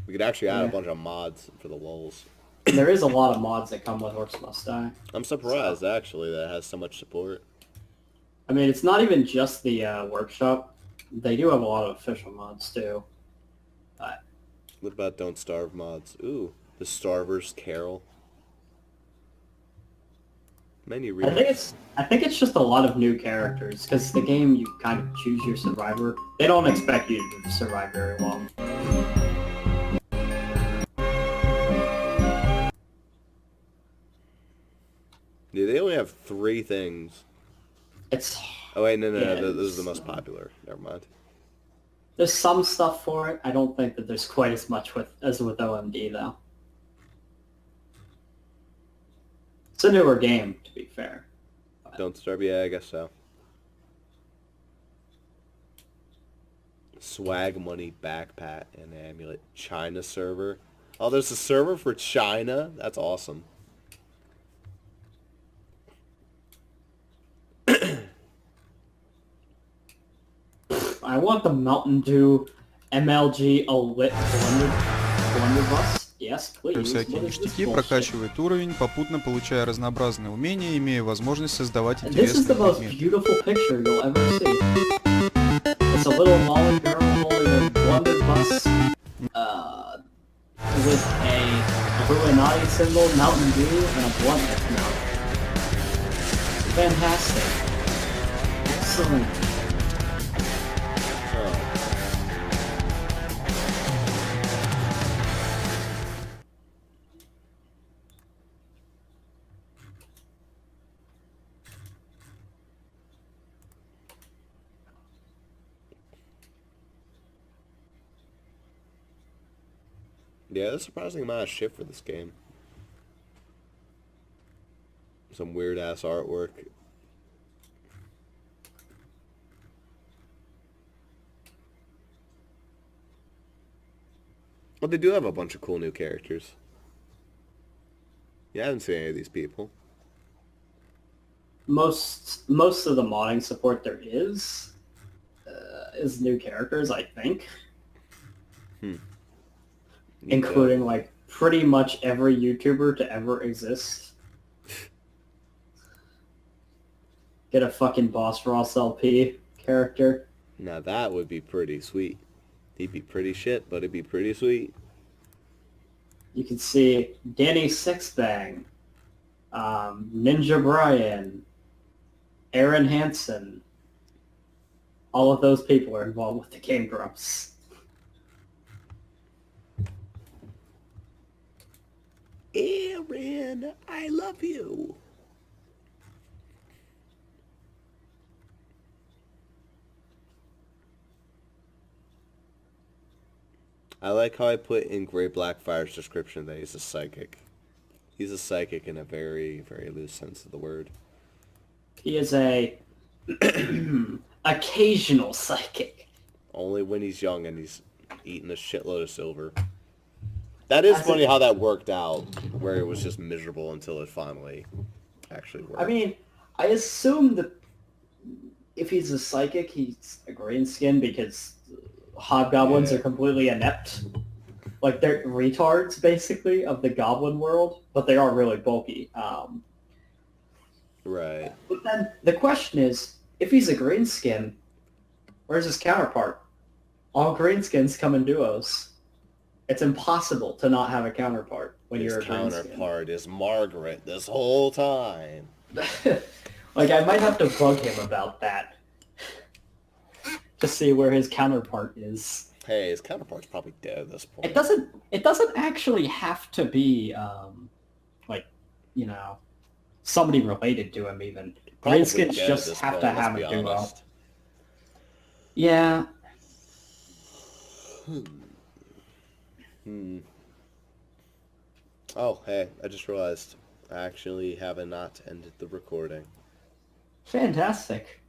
We could actually add a Yeah. bunch of mods for the lulz. there is a lot of mods that come with Orcs Must Die. I'm surprised, actually, that it has so much support. I mean, it's not even just the workshop. They do have a lot of official mods too. What about Don't Starve mods? Ooh, the Starver's Carol. Menu I think it's just a lot of new characters because the game you kind of choose your survivor. They don't expect you to survive very long. Yeah, they only have 3 things. It's Oh wait, no, Yeah, this is the it's- most popular. Never mind. there's some stuff for it. I don't think that there's quite as much as with OMD though. It's a newer game, to be fair. Don't Starve, yeah, I guess so. Swag Money Backpack and Amulet. China server. Oh, there's a server for China? That's awesome. I want the Mountain Dew MLG a lit blunderbuss. Yes, please. Всякие What is this ништяки, bullshit? прокачивает уровень, попутно получая разнообразные умения, имея возможность создавать This is the интересные most предметы. beautiful picture you'll ever see. It's a little Molly girl holding a blunderbuss with a Illuminati symbol, Mountain Dew, and a blunt in its mouth. Fantastic. Excellent. Oh. Yeah, there's a surprising amount of shit for this game. Some weird ass artwork. Well, they do have a bunch of cool new characters. Yeah, I haven't seen any of these people. Most of the modding support there is new characters, I think. Including like pretty much every YouTuber to ever exist. Get a fucking Bossrosslp character. Now that would be pretty sweet. He'd be pretty shit, but it'd be pretty sweet. You can see Danny Sixbang, Ninja Brian, Aaron Hansen. All of those people are involved with the Game Grumps. Aaron, I love you. I like how I put in Grey Blackfire's description that he's a psychic. He's a psychic in a very, very loose sense of the word. He is a occasional psychic. Only when he's young and he's eating a shitload of silver. That is funny how that worked out, where it was just miserable until it finally actually worked. I mean, I assume that if he's a psychic, he's a greenskin because hobgoblins are completely inept. Like, they're retards, basically, of the goblin world, but they are really bulky. Right. But then the question is, if he's a greenskin, where's his counterpart? All greenskins come in duos. It's impossible to not have a counterpart when His you're a greenskin. counterpart is Margaret this whole time. Like, I might have to bug him about that. To see where his counterpart is. Hey, his counterpart's probably dead at this point. It doesn't actually have to be, like, you know, somebody related to him even. Probably Greenskins dead at just this have point, to let's have be a duo. honest. Yeah. Oh, hey, I just realized I actually have not ended the recording. Fantastic.